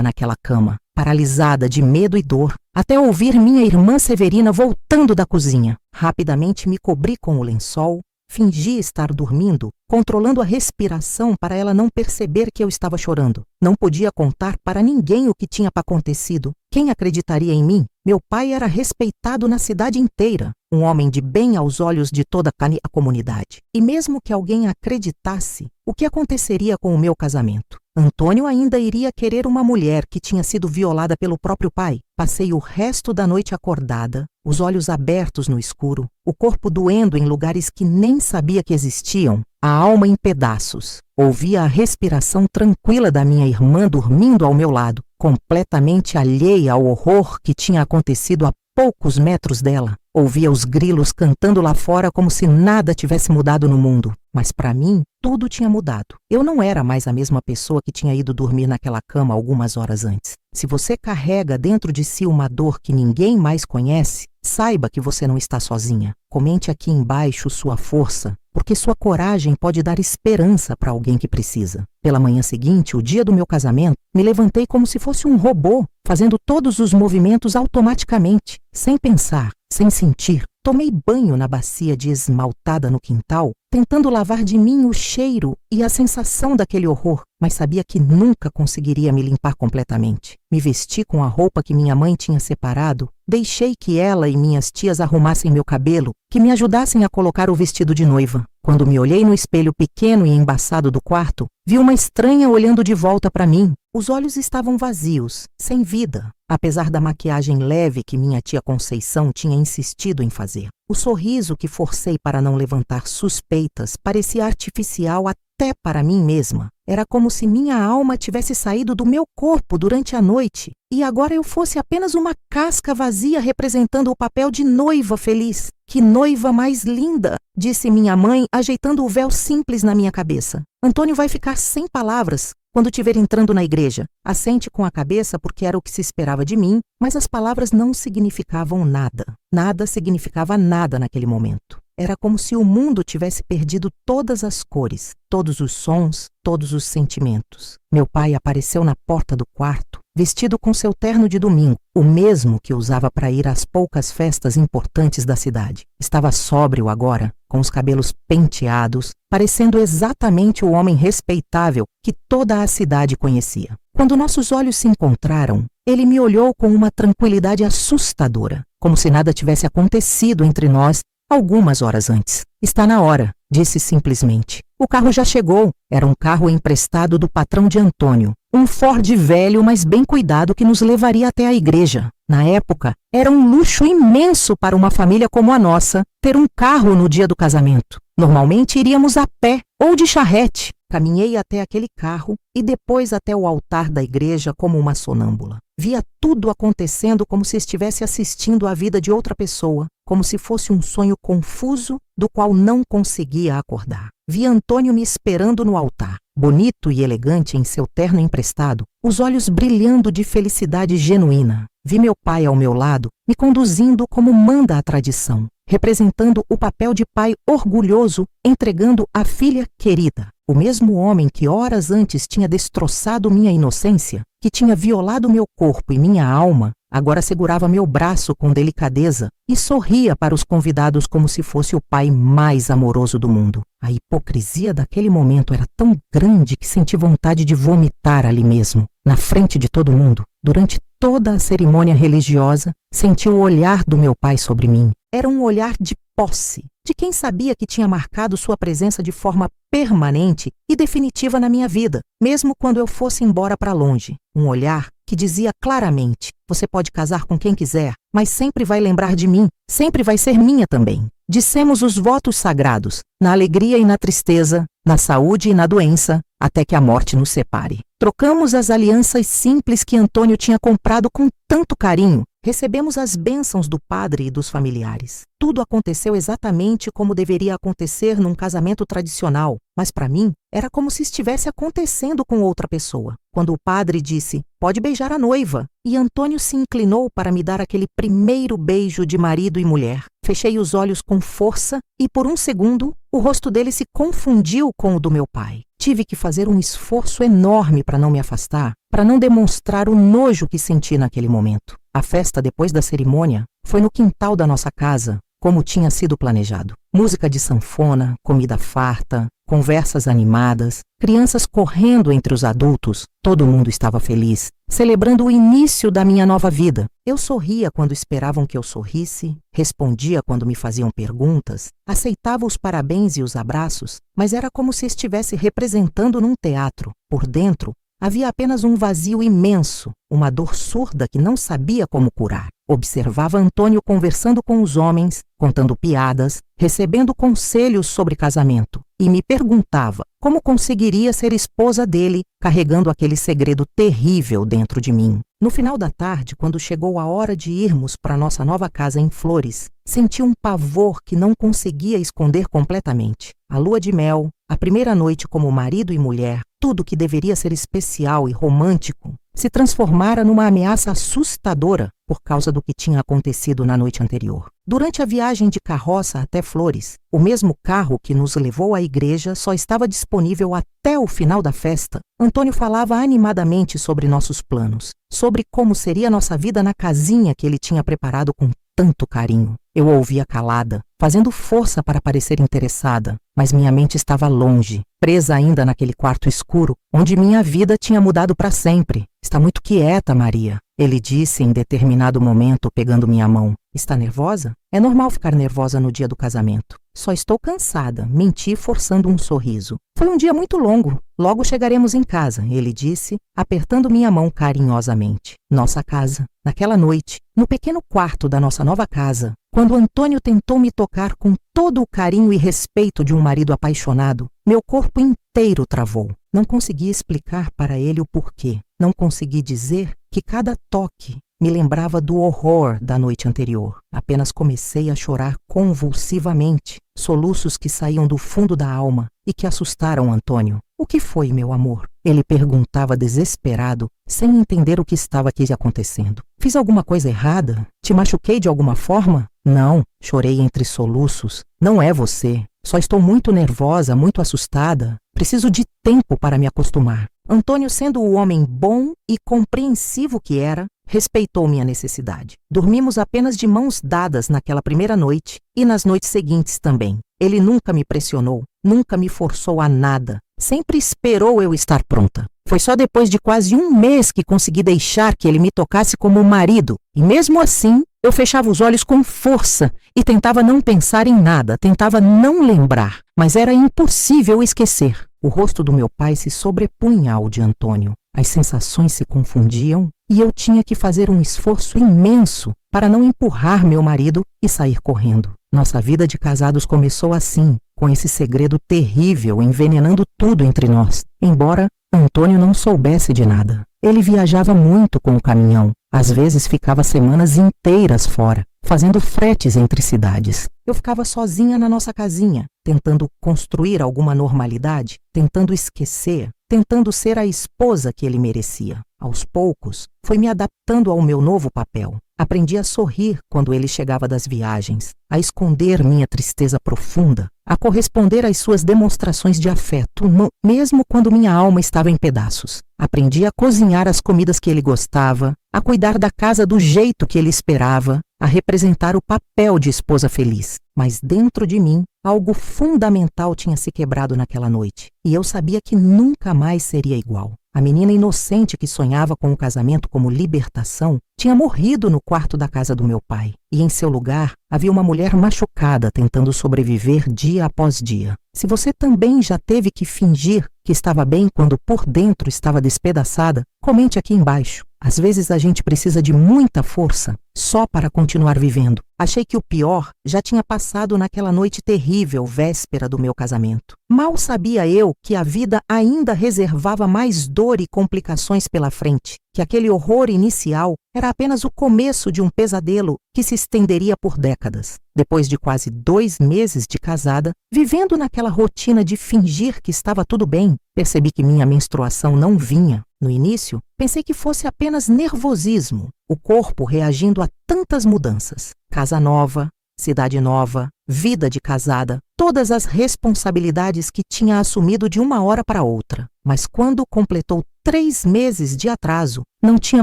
naquela cama, paralisada de medo e dor, até ouvir minha irmã Severina voltando da cozinha. Rapidamente me cobri com o lençol, fingi estar dormindo, controlando a respiração para ela não perceber que eu estava chorando. Não podia contar para ninguém o que tinha acontecido. Quem acreditaria em mim? Meu pai era respeitado na cidade inteira, um homem de bem aos olhos de toda a comunidade. E mesmo que alguém acreditasse, o que aconteceria com o meu casamento? Antônio ainda iria querer uma mulher que tinha sido violada pelo próprio pai. Passei o resto da noite acordada, os olhos abertos no escuro, o corpo doendo em lugares que nem sabia que existiam, a alma em pedaços. Ouvia a respiração tranquila da minha irmã dormindo ao meu lado, completamente alheia ao horror que tinha acontecido a poucos metros dela. Ouvia os grilos cantando lá fora como se nada tivesse mudado no mundo. Mas para mim, tudo tinha mudado. Eu não era mais a mesma pessoa que tinha ido dormir naquela cama algumas horas antes. Se você carrega dentro de si uma dor que ninguém mais conhece, saiba que você não está sozinha. Comente aqui embaixo sua força, porque sua coragem pode dar esperança para alguém que precisa. Pela manhã seguinte, o dia do meu casamento, me levantei como se fosse um robô, fazendo todos os movimentos automaticamente, sem pensar, sem sentir. Tomei banho na bacia de esmaltada no quintal, tentando lavar de mim o cheiro e a sensação daquele horror, mas sabia que nunca conseguiria me limpar completamente. Me vesti com a roupa que minha mãe tinha separado, deixei que ela e minhas tias arrumassem meu cabelo, que me ajudassem a colocar o vestido de noiva. Quando me olhei no espelho pequeno e embaçado do quarto, vi uma estranha olhando de volta para mim. Os olhos estavam vazios, sem vida, apesar da maquiagem leve que minha tia Conceição tinha insistido em fazer. O sorriso que forcei para não levantar suspeitas parecia artificial até para mim mesma. Era como se minha alma tivesse saído do meu corpo durante a noite e agora eu fosse apenas uma casca vazia representando o papel de noiva feliz. "Que noiva mais linda!" disse minha mãe, ajeitando o véu simples na minha cabeça. "Antônio vai ficar sem palavras quando te ver entrando na igreja." Assente com a cabeça porque era o que se esperava de mim, mas as palavras não significavam nada. Nada significava nada naquele momento. Era como se o mundo tivesse perdido todas as cores, todos os sons, todos os sentimentos. Meu pai apareceu na porta do quarto, vestido com seu terno de domingo, o mesmo que usava para ir às poucas festas importantes da cidade. Estava sóbrio agora, com os cabelos penteados, parecendo exatamente o homem respeitável que toda a cidade conhecia. Quando nossos olhos se encontraram, ele me olhou com uma tranquilidade assustadora, como se nada tivesse acontecido entre nós algumas horas antes. Está na hora, disse simplesmente. O carro já chegou. Era um carro emprestado do patrão de Antônio. Um Ford velho, mas bem cuidado, que nos levaria até a igreja. Na época, era um luxo imenso para uma família como a nossa ter um carro no dia do casamento. Normalmente iríamos a pé ou de charrete. Caminhei até aquele carro e depois até o altar da igreja como uma sonâmbula. Via tudo acontecendo como se estivesse assistindo à vida de outra pessoa, como se fosse um sonho confuso do qual não conseguia acordar. Vi Antônio me esperando no altar, bonito e elegante em seu terno emprestado, os olhos brilhando de felicidade genuína. Vi meu pai ao meu lado, me conduzindo como manda a tradição, representando o papel de pai orgulhoso, entregando a filha querida. O mesmo homem que horas antes tinha destroçado minha inocência, que tinha violado meu corpo e minha alma, agora segurava meu braço com delicadeza e sorria para os convidados como se fosse o pai mais amoroso do mundo. A hipocrisia daquele momento era tão grande que senti vontade de vomitar ali mesmo, na frente de todo mundo. Durante toda a cerimônia religiosa, senti o olhar do meu pai sobre mim. Era um olhar de posse, de quem sabia que tinha marcado sua presença de forma permanente e definitiva na minha vida, mesmo quando eu fosse embora para longe. Um olhar que dizia claramente: você pode casar com quem quiser, mas sempre vai lembrar de mim, sempre vai ser minha também. Dissemos os votos sagrados, na alegria e na tristeza, na saúde e na doença, até que a morte nos separe. Trocamos as alianças simples que Antônio tinha comprado com tanto carinho. Recebemos as bênçãos do padre e dos familiares. Tudo aconteceu exatamente como deveria acontecer num casamento tradicional, mas para mim era como se estivesse acontecendo com outra pessoa. Quando o padre disse: pode beijar a noiva, e Antônio se inclinou para me dar aquele primeiro beijo de marido e mulher. Fechei os olhos com força e por um segundo o rosto dele se confundiu com o do meu pai. Tive que fazer um esforço enorme para não me afastar, para não demonstrar o nojo que senti naquele momento. A festa depois da cerimônia foi no quintal da nossa casa, como tinha sido planejado. Música de sanfona, comida farta, conversas animadas, crianças correndo entre os adultos. Todo mundo estava feliz, celebrando o início da minha nova vida. Eu sorria quando esperavam que eu sorrisse, respondia quando me faziam perguntas, aceitava os parabéns e os abraços, mas era como se estivesse representando num teatro. Por dentro, havia apenas um vazio imenso, uma dor surda que não sabia como curar. Observava Antônio conversando com os homens, contando piadas, recebendo conselhos sobre casamento, e me perguntava como conseguiria ser esposa dele, carregando aquele segredo terrível dentro de mim. No final da tarde, quando chegou a hora de irmos para nossa nova casa em Flores, senti um pavor que não conseguia esconder completamente. A lua de mel, a primeira noite como marido e mulher, tudo que deveria ser especial e romântico, se transformara numa ameaça assustadora por causa do que tinha acontecido na noite anterior. Durante a viagem de carroça até Flores, o mesmo carro que nos levou à igreja só estava disponível até o final da festa. Antônio falava animadamente sobre nossos planos, sobre como seria nossa vida na casinha que ele tinha preparado com tanto carinho. Eu ouvia calada, fazendo força para parecer interessada, mas minha mente estava longe, presa ainda naquele quarto escuro, onde minha vida tinha mudado para sempre. Está muito quieta, Maria, ele disse em determinado momento, pegando minha mão. Está nervosa? É normal ficar nervosa no dia do casamento. Só estou cansada, menti forçando um sorriso. Foi um dia muito longo. Logo chegaremos em casa, ele disse, apertando minha mão carinhosamente. Nossa casa. Naquela noite, no pequeno quarto da nossa nova casa, quando Antônio tentou me tocar com todo o carinho e respeito de um marido apaixonado, meu corpo inteiro travou. Não consegui explicar para ele o porquê. Não consegui dizer que cada toque me lembrava do horror da noite anterior. Apenas comecei a chorar convulsivamente, soluços que saíam do fundo da alma e que assustaram Antônio. O que foi, meu amor? Ele perguntava desesperado, sem entender o que estava aqui acontecendo. Fiz alguma coisa errada? Te machuquei de alguma forma? Não, chorei entre soluços. Não é você. Só estou muito nervosa, muito assustada. Preciso de tempo para me acostumar. Antônio, sendo o homem bom e compreensivo que era, respeitou minha necessidade. Dormimos apenas de mãos dadas naquela primeira noite e nas noites seguintes também. Ele nunca me pressionou, nunca me forçou a nada. Sempre esperou eu estar pronta. Foi só depois de quase um mês que consegui deixar que ele me tocasse como marido. E mesmo assim, eu fechava os olhos com força e tentava não pensar em nada, tentava não lembrar. Mas era impossível esquecer. O rosto do meu pai se sobrepunha ao de Antônio. As sensações se confundiam e eu tinha que fazer um esforço imenso para não empurrar meu marido e sair correndo. Nossa vida de casados começou assim, com esse segredo terrível envenenando tudo entre nós. Embora Antônio não soubesse de nada. Ele viajava muito com o caminhão. Às vezes ficava semanas inteiras fora, fazendo fretes entre cidades. Eu ficava sozinha na nossa casinha, tentando construir alguma normalidade, tentando esquecer, tentando ser a esposa que ele merecia. Aos poucos, fui me adaptando ao meu novo papel. Aprendi a sorrir quando ele chegava das viagens, a esconder minha tristeza profunda, a corresponder às suas demonstrações de afeto, mesmo quando minha alma estava em pedaços. Aprendi a cozinhar as comidas que ele gostava, a cuidar da casa do jeito que ele esperava, a representar o papel de esposa feliz. Mas dentro de mim, algo fundamental tinha se quebrado naquela noite, e eu sabia que nunca mais seria igual. A menina inocente que sonhava com o casamento como libertação tinha morrido no quarto da casa do meu pai, e em seu lugar havia uma mulher machucada tentando sobreviver dia após dia. Se você também já teve que fingir que estava bem quando por dentro estava despedaçada, comente aqui embaixo. Às vezes a gente precisa de muita força só para continuar vivendo. Achei que o pior já tinha passado naquela noite terrível, véspera do meu casamento. Mal sabia eu que a vida ainda reservava mais dor e complicações pela frente, que aquele horror inicial era apenas o começo de um pesadelo que se estenderia por décadas. Depois de quase 2 meses de casada, vivendo naquela rotina de fingir que estava tudo bem, percebi que minha menstruação não vinha. No início, pensei que fosse apenas nervosismo, o corpo reagindo a tantas mudanças. Casa nova, cidade nova, vida de casada, todas as responsabilidades que tinha assumido de uma hora para outra. Mas quando completou 3 meses de atraso, não tinha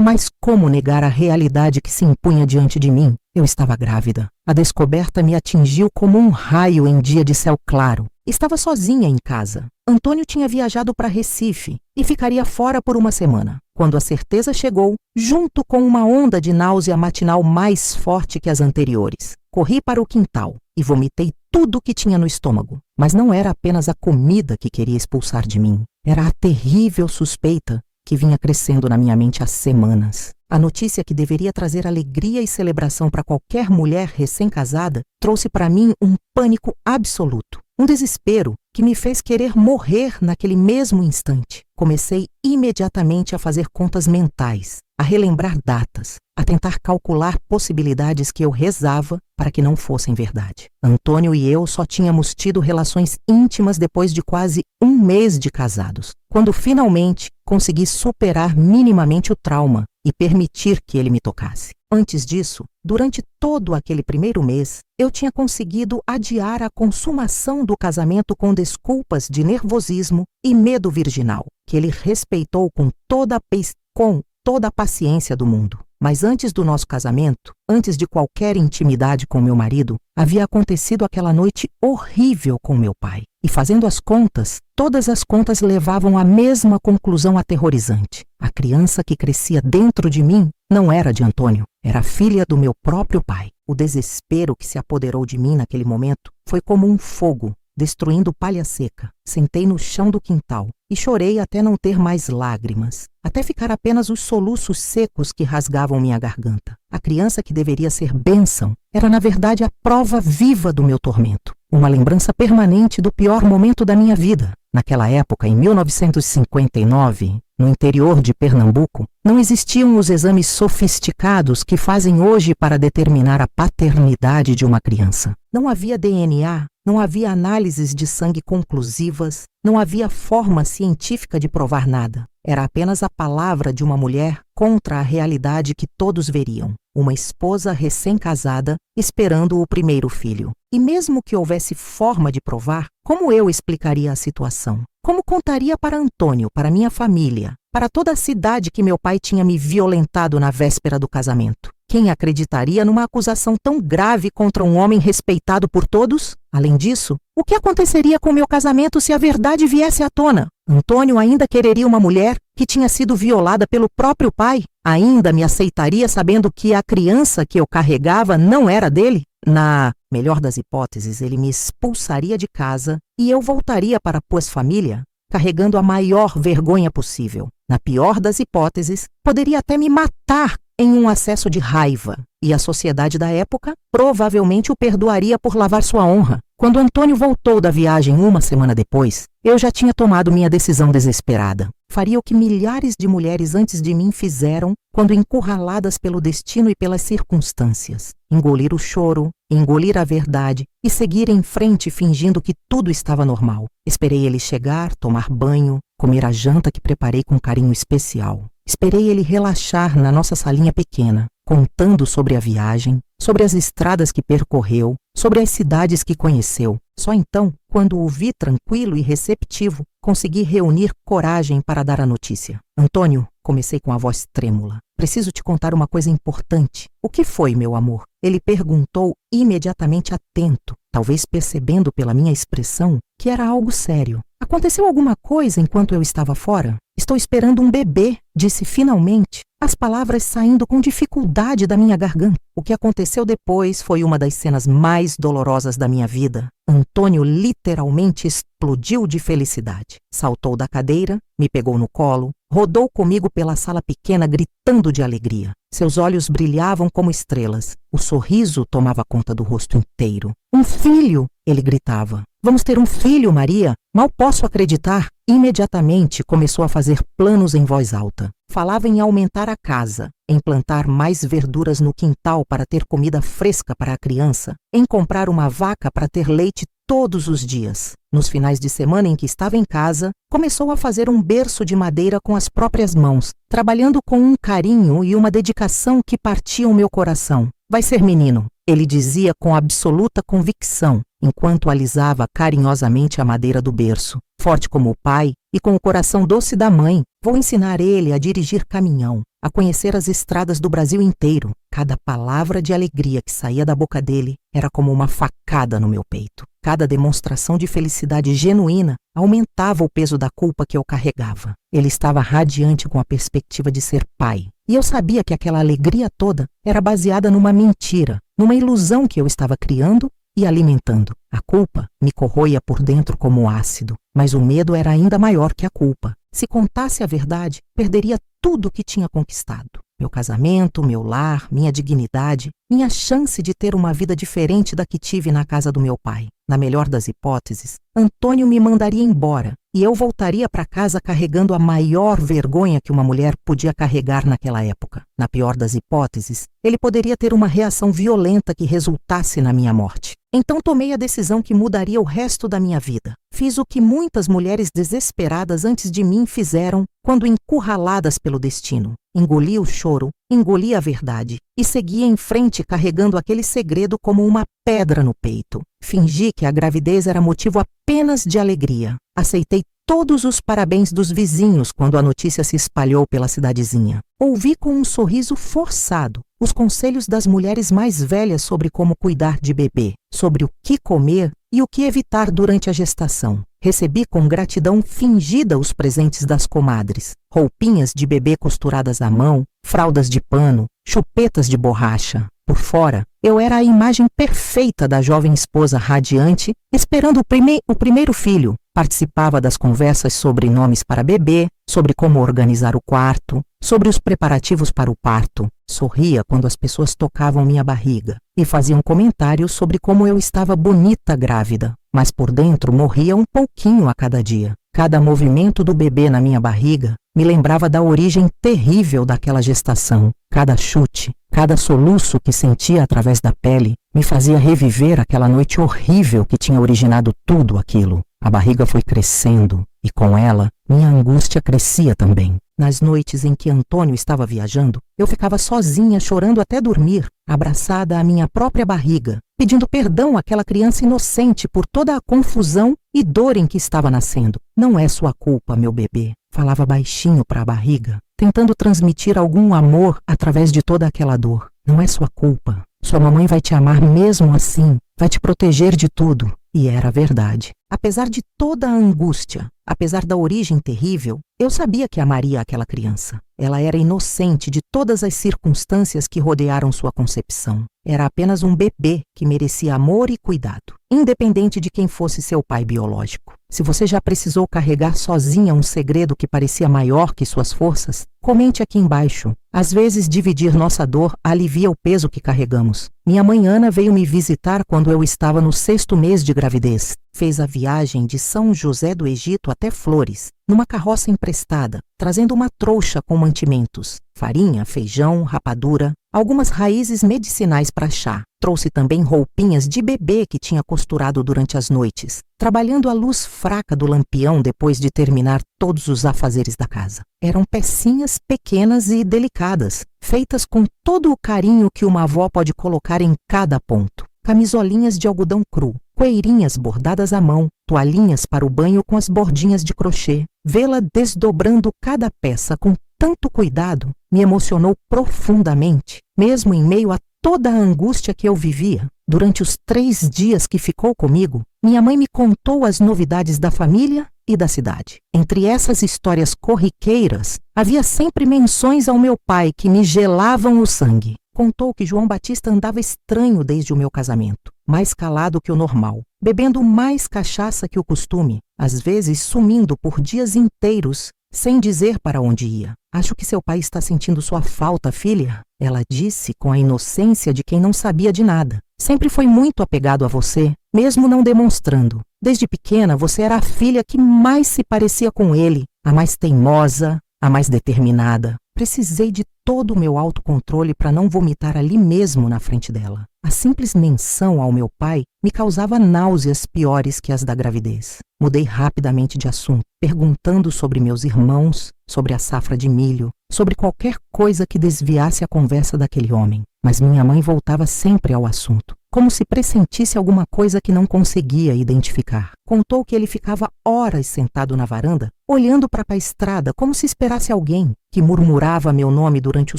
mais como negar a realidade que se impunha diante de mim. Eu estava grávida. A descoberta me atingiu como um raio em dia de céu claro. Estava sozinha em casa. Antônio tinha viajado para Recife e ficaria fora por uma semana. Quando a certeza chegou, junto com uma onda de náusea matinal mais forte que as anteriores, corri para o quintal e vomitei tudo o que tinha no estômago. Mas não era apenas a comida que queria expulsar de mim. Era a terrível suspeita que vinha crescendo na minha mente há semanas. A notícia que deveria trazer alegria e celebração para qualquer mulher recém-casada trouxe para mim um pânico absoluto. Um desespero que me fez querer morrer naquele mesmo instante. Comecei imediatamente a fazer contas mentais, a relembrar datas, a tentar calcular possibilidades que eu rezava para que não fossem verdade. Antônio e eu só tínhamos tido relações íntimas depois de quase 1 mês de casados, quando finalmente consegui superar minimamente o trauma e permitir que ele me tocasse. Antes disso, durante todo aquele primeiro mês, eu tinha conseguido adiar a consumação do casamento com desculpas de nervosismo e medo virginal, que ele respeitou com toda a paciência do mundo. Mas antes do nosso casamento, antes de qualquer intimidade com meu marido, havia acontecido aquela noite horrível com meu pai. E fazendo as contas, todas as contas levavam à mesma conclusão aterrorizante. A criança que crescia dentro de mim não era de Antônio, era filha do meu próprio pai. O desespero que se apoderou de mim naquele momento foi como um fogo, destruindo palha seca. Sentei no chão do quintal e chorei até não ter mais lágrimas, até ficar apenas os soluços secos que rasgavam minha garganta. A criança que deveria ser bênção era, na verdade, a prova viva do meu tormento, uma lembrança permanente do pior momento da minha vida. Naquela época, em 1959, no interior de Pernambuco, não existiam os exames sofisticados que fazem hoje para determinar a paternidade de uma criança. Não havia DNA, não havia análises de sangue conclusivas, não havia forma científica de provar nada. Era apenas a palavra de uma mulher contra a realidade que todos veriam. uma esposa recém-casada, esperando o primeiro filho. E mesmo que houvesse forma de provar, como eu explicaria a situação? Como contaria para Antônio, para minha família, para toda a cidade que meu pai tinha me violentado na véspera do casamento? Quem acreditaria numa acusação tão grave contra um homem respeitado por todos? Além disso, o que aconteceria com meu casamento se a verdade viesse à tona? Antônio ainda quereria uma mulher que tinha sido violada pelo próprio pai? Ainda me aceitaria sabendo que a criança que eu carregava não era dele? Na melhor das hipóteses, ele me expulsaria de casa e eu voltaria para Pós Família carregando a maior vergonha possível. Na pior das hipóteses, poderia até me matar em um acesso de raiva, e a sociedade da época provavelmente o perdoaria por lavar sua honra. Quando Antônio voltou da viagem uma semana depois, eu já tinha tomado minha decisão desesperada. Faria o que milhares de mulheres antes de mim fizeram quando encurraladas pelo destino e pelas circunstâncias. Engolir o choro, engolir a verdade e seguir em frente fingindo que tudo estava normal. Esperei ele chegar, tomar banho, comer a janta que preparei com carinho especial. Esperei ele relaxar na nossa salinha pequena, contando sobre a viagem, sobre as estradas que percorreu, sobre as cidades que conheceu. Só então, quando o vi tranquilo e receptivo, consegui reunir coragem para dar a notícia. Antônio, comecei com a voz trêmula. Preciso te contar uma coisa importante. O que foi, meu amor? Ele perguntou imediatamente atento, talvez percebendo pela minha expressão que era algo sério. Aconteceu alguma coisa enquanto eu estava fora? Estou esperando um bebê, disse finalmente, as palavras saindo com dificuldade da minha garganta. O que aconteceu depois foi uma das cenas mais dolorosas da minha vida. Antônio literalmente explodiu de felicidade. Saltou da cadeira, me pegou no colo, rodou comigo pela sala pequena gritando de alegria. Seus olhos brilhavam como estrelas. O sorriso tomava conta do rosto inteiro. Um filho! Ele gritava. Vamos ter um filho, Maria? Mal posso acreditar. Imediatamente começou a fazer planos em voz alta. Falava em aumentar a casa, em plantar mais verduras no quintal para ter comida fresca para a criança, em comprar uma vaca para ter leite todos os dias. Nos finais de semana em que estava em casa, começou a fazer um berço de madeira com as próprias mãos, trabalhando com um carinho e uma dedicação que partiam meu coração. Vai ser menino, ele dizia com absoluta convicção, enquanto alisava carinhosamente a madeira do berço. Forte como o pai e com o coração doce da mãe, vou ensinar ele a dirigir caminhão, a conhecer as estradas do Brasil inteiro. Cada palavra de alegria que saía da boca dele era como uma facada no meu peito. Cada demonstração de felicidade genuína aumentava o peso da culpa que eu carregava. Ele estava radiante com a perspectiva de ser pai. E eu sabia que aquela alegria toda era baseada numa mentira, numa ilusão que eu estava criando e alimentando. A culpa me corroía por dentro como ácido, mas o medo era ainda maior que a culpa. Se contasse a verdade, perderia tudo o que tinha conquistado. Meu casamento, meu lar, minha dignidade, minha chance de ter uma vida diferente da que tive na casa do meu pai. Na melhor das hipóteses, Antônio me mandaria embora e eu voltaria para casa carregando a maior vergonha que uma mulher podia carregar naquela época. Na pior das hipóteses, ele poderia ter uma reação violenta que resultasse na minha morte. Então tomei a decisão que mudaria o resto da minha vida. Fiz o que muitas mulheres desesperadas antes de mim fizeram quando encurraladas pelo destino. Engoli o choro, engoli a verdade e segui em frente carregando aquele segredo como uma pedra no peito. Fingi que a gravidez era motivo apenas de alegria. Aceitei todos os parabéns dos vizinhos quando a notícia se espalhou pela cidadezinha. Ouvi com um sorriso forçado os conselhos das mulheres mais velhas sobre como cuidar de bebê, sobre o que comer e o que evitar durante a gestação. Recebi com gratidão fingida os presentes das comadres, roupinhas de bebê costuradas à mão, fraldas de pano, chupetas de borracha. Por fora, eu era a imagem perfeita da jovem esposa radiante, esperando o primeiro filho. Participava das conversas sobre nomes para bebê, sobre como organizar o quarto, sobre os preparativos para o parto. Sorria quando as pessoas tocavam minha barriga e faziam comentários sobre como eu estava bonita grávida, mas por dentro morria um pouquinho a cada dia. Cada movimento do bebê na minha barriga me lembrava da origem terrível daquela gestação. Cada chute, cada soluço que sentia através da pele me fazia reviver aquela noite horrível que tinha originado tudo aquilo. A barriga foi crescendo e, com ela, minha angústia crescia também. Nas noites em que Antônio estava viajando, eu ficava sozinha, chorando até dormir, abraçada à minha própria barriga, pedindo perdão àquela criança inocente por toda a confusão e dor em que estava nascendo. Não é sua culpa, meu bebê, falava baixinho para a barriga, tentando transmitir algum amor através de toda aquela dor. Não é sua culpa. Sua mamãe vai te amar mesmo assim, vai te proteger de tudo. E era verdade. Apesar de toda a angústia, apesar da origem terrível, eu sabia que amaria aquela criança. Ela era inocente de todas as circunstâncias que rodearam sua concepção. Era apenas um bebê que merecia amor e cuidado, independente de quem fosse seu pai biológico. Se você já precisou carregar sozinha um segredo que parecia maior que suas forças, comente aqui embaixo. Às vezes, dividir nossa dor alivia o peso que carregamos. Minha mãe Ana veio me visitar quando eu estava no 6º mês de gravidez. Fez a viagem de São José do Egito até Flores, numa carroça emprestada, trazendo uma trouxa com mantimentos, farinha, feijão, rapadura, algumas raízes medicinais para chá. Trouxe também roupinhas de bebê que tinha costurado durante as noites, trabalhando à luz fraca do lampião depois de terminar todos os afazeres da casa. Eram pecinhas pequenas e delicadas, feitas com todo o carinho que uma avó pode colocar em cada ponto. Camisolinhas de algodão cru, coeirinhas bordadas à mão, toalhinhas para o banho com as bordinhas de crochê. Vê-la desdobrando cada peça com tanto cuidado me emocionou profundamente, mesmo em meio a toda a angústia que eu vivia. Durante os 3 dias que ficou comigo, minha mãe me contou as novidades da família e da cidade. Entre essas histórias corriqueiras, havia sempre menções ao meu pai que me gelavam o sangue. Contou que João Batista andava estranho desde o meu casamento, mais calado que o normal, bebendo mais cachaça que o costume, às vezes sumindo por dias inteiros, sem dizer para onde ia. Acho que seu pai está sentindo sua falta, filha, ela disse com a inocência de quem não sabia de nada. Sempre foi muito apegado a você, mesmo não demonstrando. Desde pequena, você era a filha que mais se parecia com ele, a mais teimosa, a mais determinada. Precisei de todo o meu autocontrole para não vomitar ali mesmo na frente dela. A simples menção ao meu pai me causava náuseas piores que as da gravidez. Mudei rapidamente de assunto, perguntando sobre meus irmãos, sobre a safra de milho, sobre qualquer coisa que desviasse a conversa daquele homem. Mas minha mãe voltava sempre ao assunto, como se pressentisse alguma coisa que não conseguia identificar. Contou que ele ficava horas sentado na varanda, olhando para a estrada como se esperasse alguém, que murmurava meu nome durante o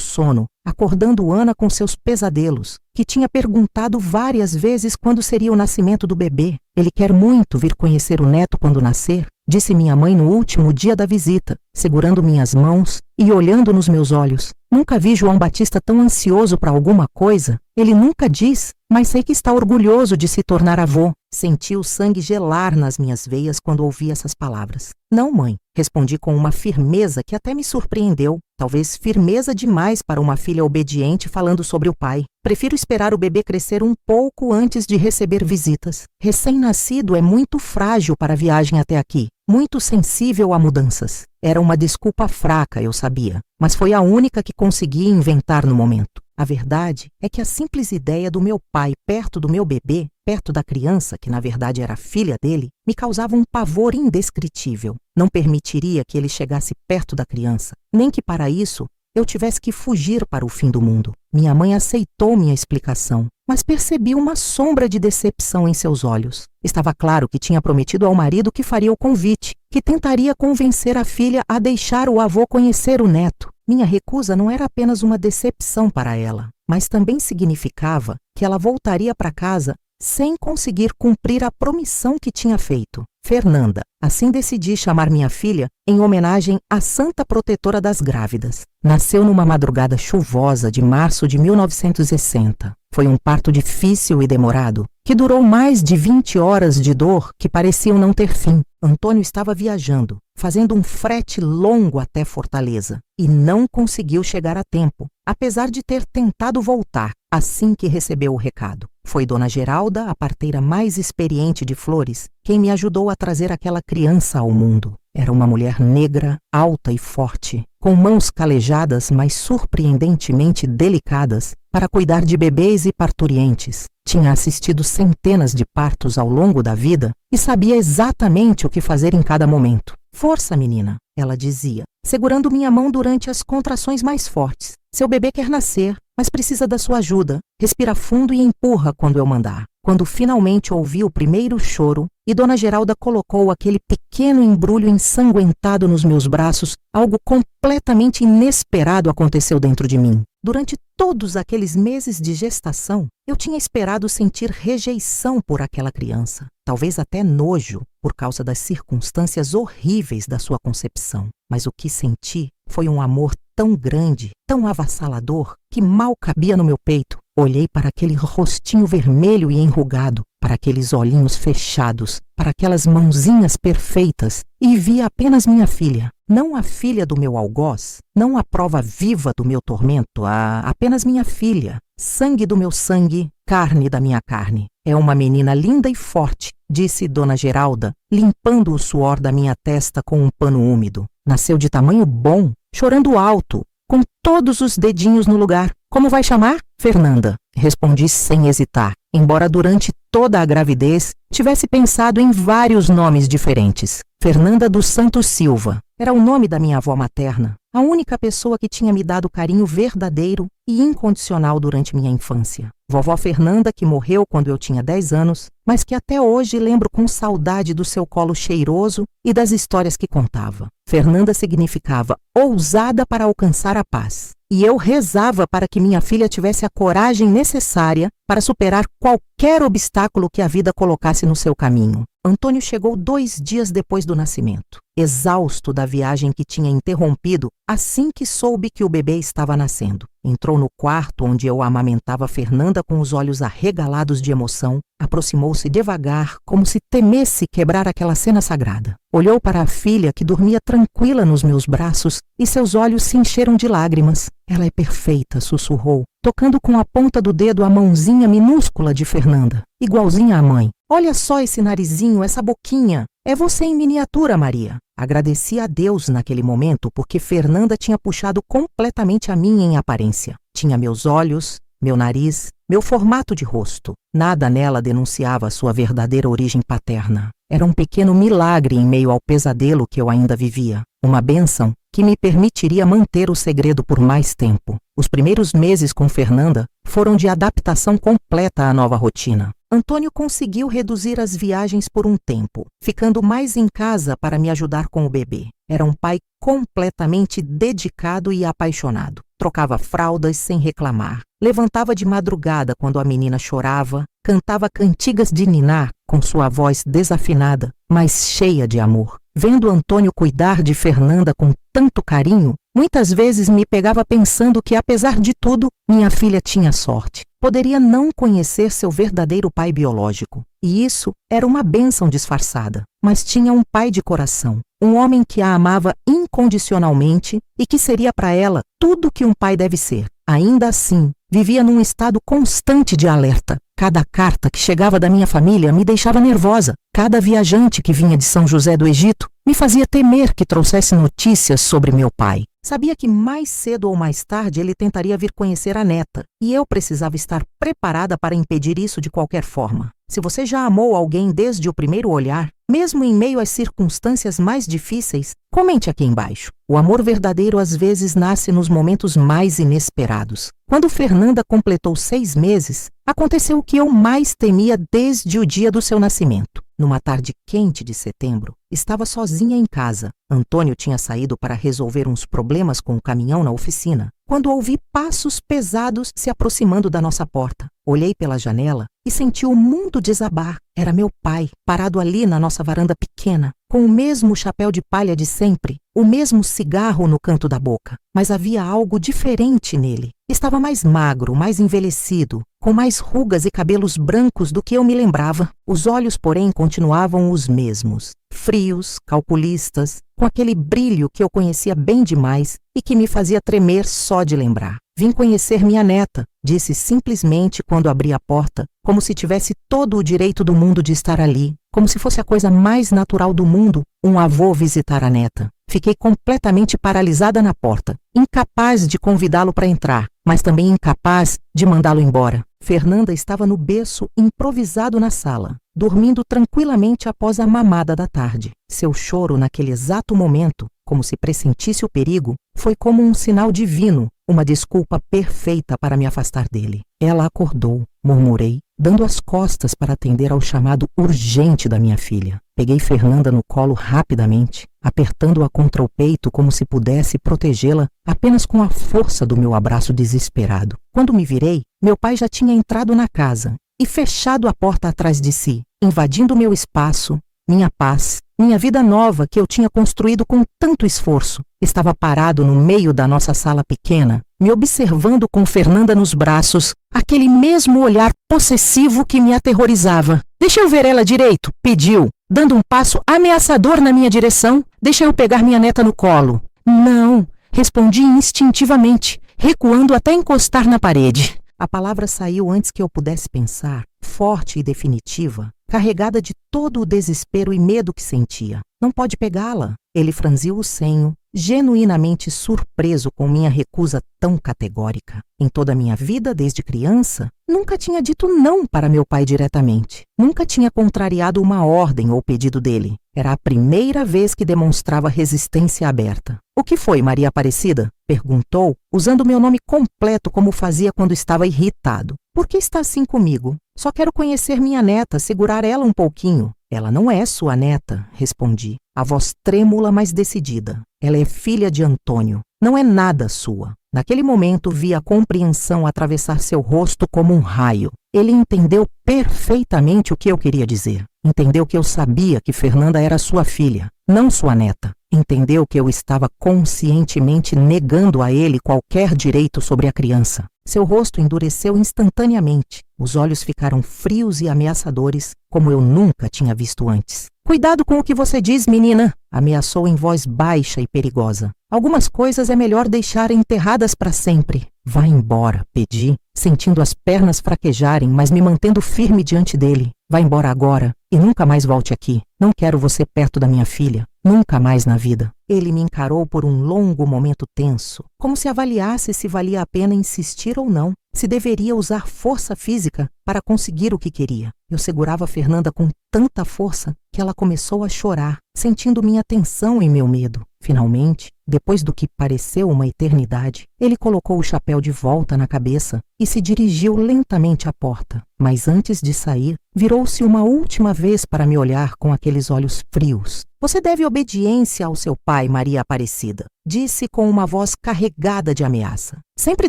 sono, acordando Ana com seus pesadelos, que tinha perguntado várias vezes quando seria o nascimento do bebê. Ele quer muito vir conhecer o neto quando nascer, disse minha mãe no último dia da visita, segurando minhas mãos e olhando nos meus olhos. Nunca vi João Batista tão ansioso para alguma coisa. Ele nunca diz, mas sei que está orgulhoso de se tornar avô. Senti o sangue gelar nas minhas veias quando ouvi essas palavras. Não, mãe, respondi com uma firmeza que até me surpreendeu. Talvez firmeza demais para uma filha obediente falando sobre o pai. Prefiro esperar o bebê crescer um pouco antes de receber visitas. Recém-nascido é muito frágil para a viagem até aqui, muito sensível a mudanças. Era uma desculpa fraca, eu sabia, mas foi a única que consegui inventar no momento. A verdade é que a simples ideia do meu pai perto do meu bebê, perto da criança, que na verdade era filha dele, me causava um pavor indescritível. Não permitiria que ele chegasse perto da criança, nem que para isso eu tivesse que fugir para o fim do mundo. Minha mãe aceitou minha explicação, mas percebi uma sombra de decepção em seus olhos. Estava claro que tinha prometido ao marido que faria o convite, que tentaria convencer a filha a deixar o avô conhecer o neto. Minha recusa não era apenas uma decepção para ela, mas também significava que ela voltaria para casa sem conseguir cumprir a promissão que tinha feito. Fernanda, assim decidi chamar minha filha em homenagem à Santa Protetora das Grávidas. Nasceu numa madrugada chuvosa de março de 1960. Foi um parto difícil e demorado, que durou mais de 20 horas de dor que pareciam não ter fim. Antônio estava viajando, fazendo um frete longo até Fortaleza, e não conseguiu chegar a tempo, apesar de ter tentado voltar assim que recebeu o recado. Foi Dona Geralda, a parteira mais experiente de Flores, quem me ajudou a trazer aquela criança ao mundo. Era uma mulher negra, alta e forte, com mãos calejadas, mas surpreendentemente delicadas, para cuidar de bebês e parturientes. Tinha assistido centenas de partos ao longo da vida e sabia exatamente o que fazer em cada momento. "Força, menina", ela dizia, segurando minha mão durante as contrações mais fortes. "Seu bebê quer nascer, mas precisa da sua ajuda. Respira fundo e empurra quando eu mandar." Quando finalmente ouvi o primeiro choro e Dona Geralda colocou aquele pequeno embrulho ensanguentado nos meus braços, algo completamente inesperado aconteceu dentro de mim. Durante todos aqueles meses de gestação, eu tinha esperado sentir rejeição por aquela criança, talvez até nojo, por causa das circunstâncias horríveis da sua concepção. Mas o que senti foi um amor tão grande, tão avassalador, que mal cabia no meu peito. Olhei para aquele rostinho vermelho e enrugado, para aqueles olhinhos fechados, para aquelas mãozinhas perfeitas e vi apenas minha filha. Não a filha do meu algoz, não a prova viva do meu tormento, apenas minha filha, sangue do meu sangue, carne da minha carne. "É uma menina linda e forte", disse Dona Geralda, limpando o suor da minha testa com um pano úmido. "Nasceu de tamanho bom, chorando alto, com todos os dedinhos no lugar. Como vai chamar?" "Fernanda", respondi sem hesitar, embora durante toda a gravidez tivesse pensado em vários nomes diferentes. Fernanda dos Santos Silva era o nome da minha avó materna, a única pessoa que tinha me dado carinho verdadeiro e incondicional durante minha infância. Vovó Fernanda, que morreu quando eu tinha 10 anos, mas que até hoje lembro com saudade do seu colo cheiroso e das histórias que contava. Fernanda significava ousada para alcançar a paz. E eu rezava para que minha filha tivesse a coragem necessária para superar qualquer obstáculo que a vida colocasse no seu caminho. Antônio chegou 2 dias depois do nascimento, exausto da viagem que tinha interrompido assim que soube que o bebê estava nascendo. Entrou no quarto onde eu amamentava Fernanda com os olhos arregalados de emoção, aproximou-se devagar, como se temesse quebrar aquela cena sagrada. Olhou para a filha que dormia tranquila nos meus braços e seus olhos se encheram de lágrimas. "Ela é perfeita", sussurrou, tocando com a ponta do dedo a mãozinha minúscula de Fernanda, igualzinha à mãe. "Olha só esse narizinho, essa boquinha. É você em miniatura, Maria." Agradeci a Deus naquele momento porque Fernanda tinha puxado completamente a mim em aparência. Tinha meus olhos, meu nariz, meu formato de rosto. Nada nela denunciava sua verdadeira origem paterna. Era um pequeno milagre em meio ao pesadelo que eu ainda vivia. Uma bênção que me permitiria manter o segredo por mais tempo. Os primeiros meses com Fernanda foram de adaptação completa à nova rotina. Antônio conseguiu reduzir as viagens por um tempo, ficando mais em casa para me ajudar com o bebê. Era um pai completamente dedicado e apaixonado. Trocava fraldas sem reclamar. Levantava de madrugada quando a menina chorava, cantava cantigas de niná com sua voz desafinada, mas cheia de amor. Vendo Antônio cuidar de Fernanda com tanto carinho, muitas vezes me pegava pensando que, apesar de tudo, minha filha tinha sorte. Poderia não conhecer seu verdadeiro pai biológico, e isso era uma bênção disfarçada, mas tinha um pai de coração, um homem que a amava incondicionalmente e que seria para ela tudo que um pai deve ser. Ainda assim, vivia num estado constante de alerta. Cada carta que chegava da minha família me deixava nervosa. Cada viajante que vinha de São José do Egito me fazia temer que trouxesse notícias sobre meu pai. Sabia que mais cedo ou mais tarde ele tentaria vir conhecer a neta, e eu precisava estar preparada para impedir isso de qualquer forma. Se você já amou alguém desde o primeiro olhar, mesmo em meio às circunstâncias mais difíceis, comente aqui embaixo. O amor verdadeiro às vezes nasce nos momentos mais inesperados. Quando Fernanda completou 6 meses, aconteceu o que eu mais temia desde o dia do seu nascimento. Numa tarde quente de setembro, estava sozinha em casa. Antônio tinha saído para resolver uns problemas com o caminhão na oficina, quando ouvi passos pesados se aproximando da nossa porta. Olhei pela janela e senti o mundo desabar. Era meu pai, parado ali na nossa varanda pequena, com o mesmo chapéu de palha de sempre, o mesmo cigarro no canto da boca. Mas havia algo diferente nele. Estava mais magro, mais envelhecido, com mais rugas e cabelos brancos do que eu me lembrava. Os olhos, porém, continuavam os mesmos, frios, calculistas, com aquele brilho que eu conhecia bem demais e que me fazia tremer só de lembrar. Vim conhecer minha neta, disse simplesmente quando abri a porta, como se tivesse todo o direito do mundo de estar ali, como se fosse a coisa mais natural do mundo um avô visitar a neta. Fiquei completamente paralisada na porta, incapaz de convidá-lo para entrar, mas também incapaz de mandá-lo embora. Fernanda estava no berço improvisado na sala, dormindo tranquilamente após a mamada da tarde. Seu choro naquele exato momento, como se pressentisse o perigo, foi como um sinal divino, uma desculpa perfeita para me afastar dele. Ela acordou, murmurei, dando as costas para atender ao chamado urgente da minha filha. Peguei Fernanda no colo rapidamente, apertando-a contra o peito como se pudesse protegê-la apenas com a força do meu abraço desesperado. Quando me virei, meu pai já tinha entrado na casa e fechado a porta atrás de si, invadindo meu espaço, minha paz, minha vida nova que eu tinha construído com tanto esforço. Estava parado no meio da nossa sala pequena, me observando com Fernanda nos braços, aquele mesmo olhar possessivo que me aterrorizava. Deixa eu ver ela direito, pediu, dando um passo ameaçador na minha direção. Deixa eu pegar minha neta no colo. Não, respondi instintivamente, recuando até encostar na parede. A palavra saiu antes que eu pudesse pensar, forte e definitiva, carregada de todo o desespero e medo que sentia. Não pode pegá-la. Ele franziu o senho, genuinamente surpreso com minha recusa tão categórica. Em toda a minha vida, desde criança, nunca tinha dito não para meu pai diretamente. Nunca tinha contrariado uma ordem ou pedido dele. Era a primeira vez que demonstrava resistência aberta. O que foi, Maria Aparecida? Perguntou, usando meu nome completo como fazia quando estava irritado. Por que está assim comigo? Só quero conhecer minha neta, segurar ela um pouquinho. Ela não é sua neta, respondi, a voz trêmula, mas decidida. Ela é filha de Antônio. Não é nada sua. Naquele momento vi a compreensão atravessar seu rosto como um raio. Ele entendeu perfeitamente o que eu queria dizer. Entendeu que eu sabia que Fernanda era sua filha, não sua neta. Entendeu que eu estava conscientemente negando a ele qualquer direito sobre a criança. Seu rosto endureceu instantaneamente. Os olhos ficaram frios e ameaçadores, como eu nunca tinha visto antes. Cuidado com o que você diz, menina, ameaçou em voz baixa e perigosa. Algumas coisas é melhor deixar enterradas para sempre. Vá embora, pedi, sentindo as pernas fraquejarem, mas me mantendo firme diante dele. Vá embora agora e nunca mais volte aqui. Não quero você perto da minha filha. Nunca mais na vida. Ele me encarou por um longo momento tenso, como se avaliasse se valia a pena insistir ou não, se deveria usar força física para conseguir o que queria. Eu segurava Fernanda com tanta força que ela começou a chorar, sentindo minha tensão e meu medo. Finalmente, depois do que pareceu uma eternidade, ele colocou o chapéu de volta na cabeça e se dirigiu lentamente à porta. Mas antes de sair, virou-se uma última vez para me olhar com aqueles olhos frios. Você deve obediência ao seu pai, Maria Aparecida, disse com uma voz carregada de ameaça. Sempre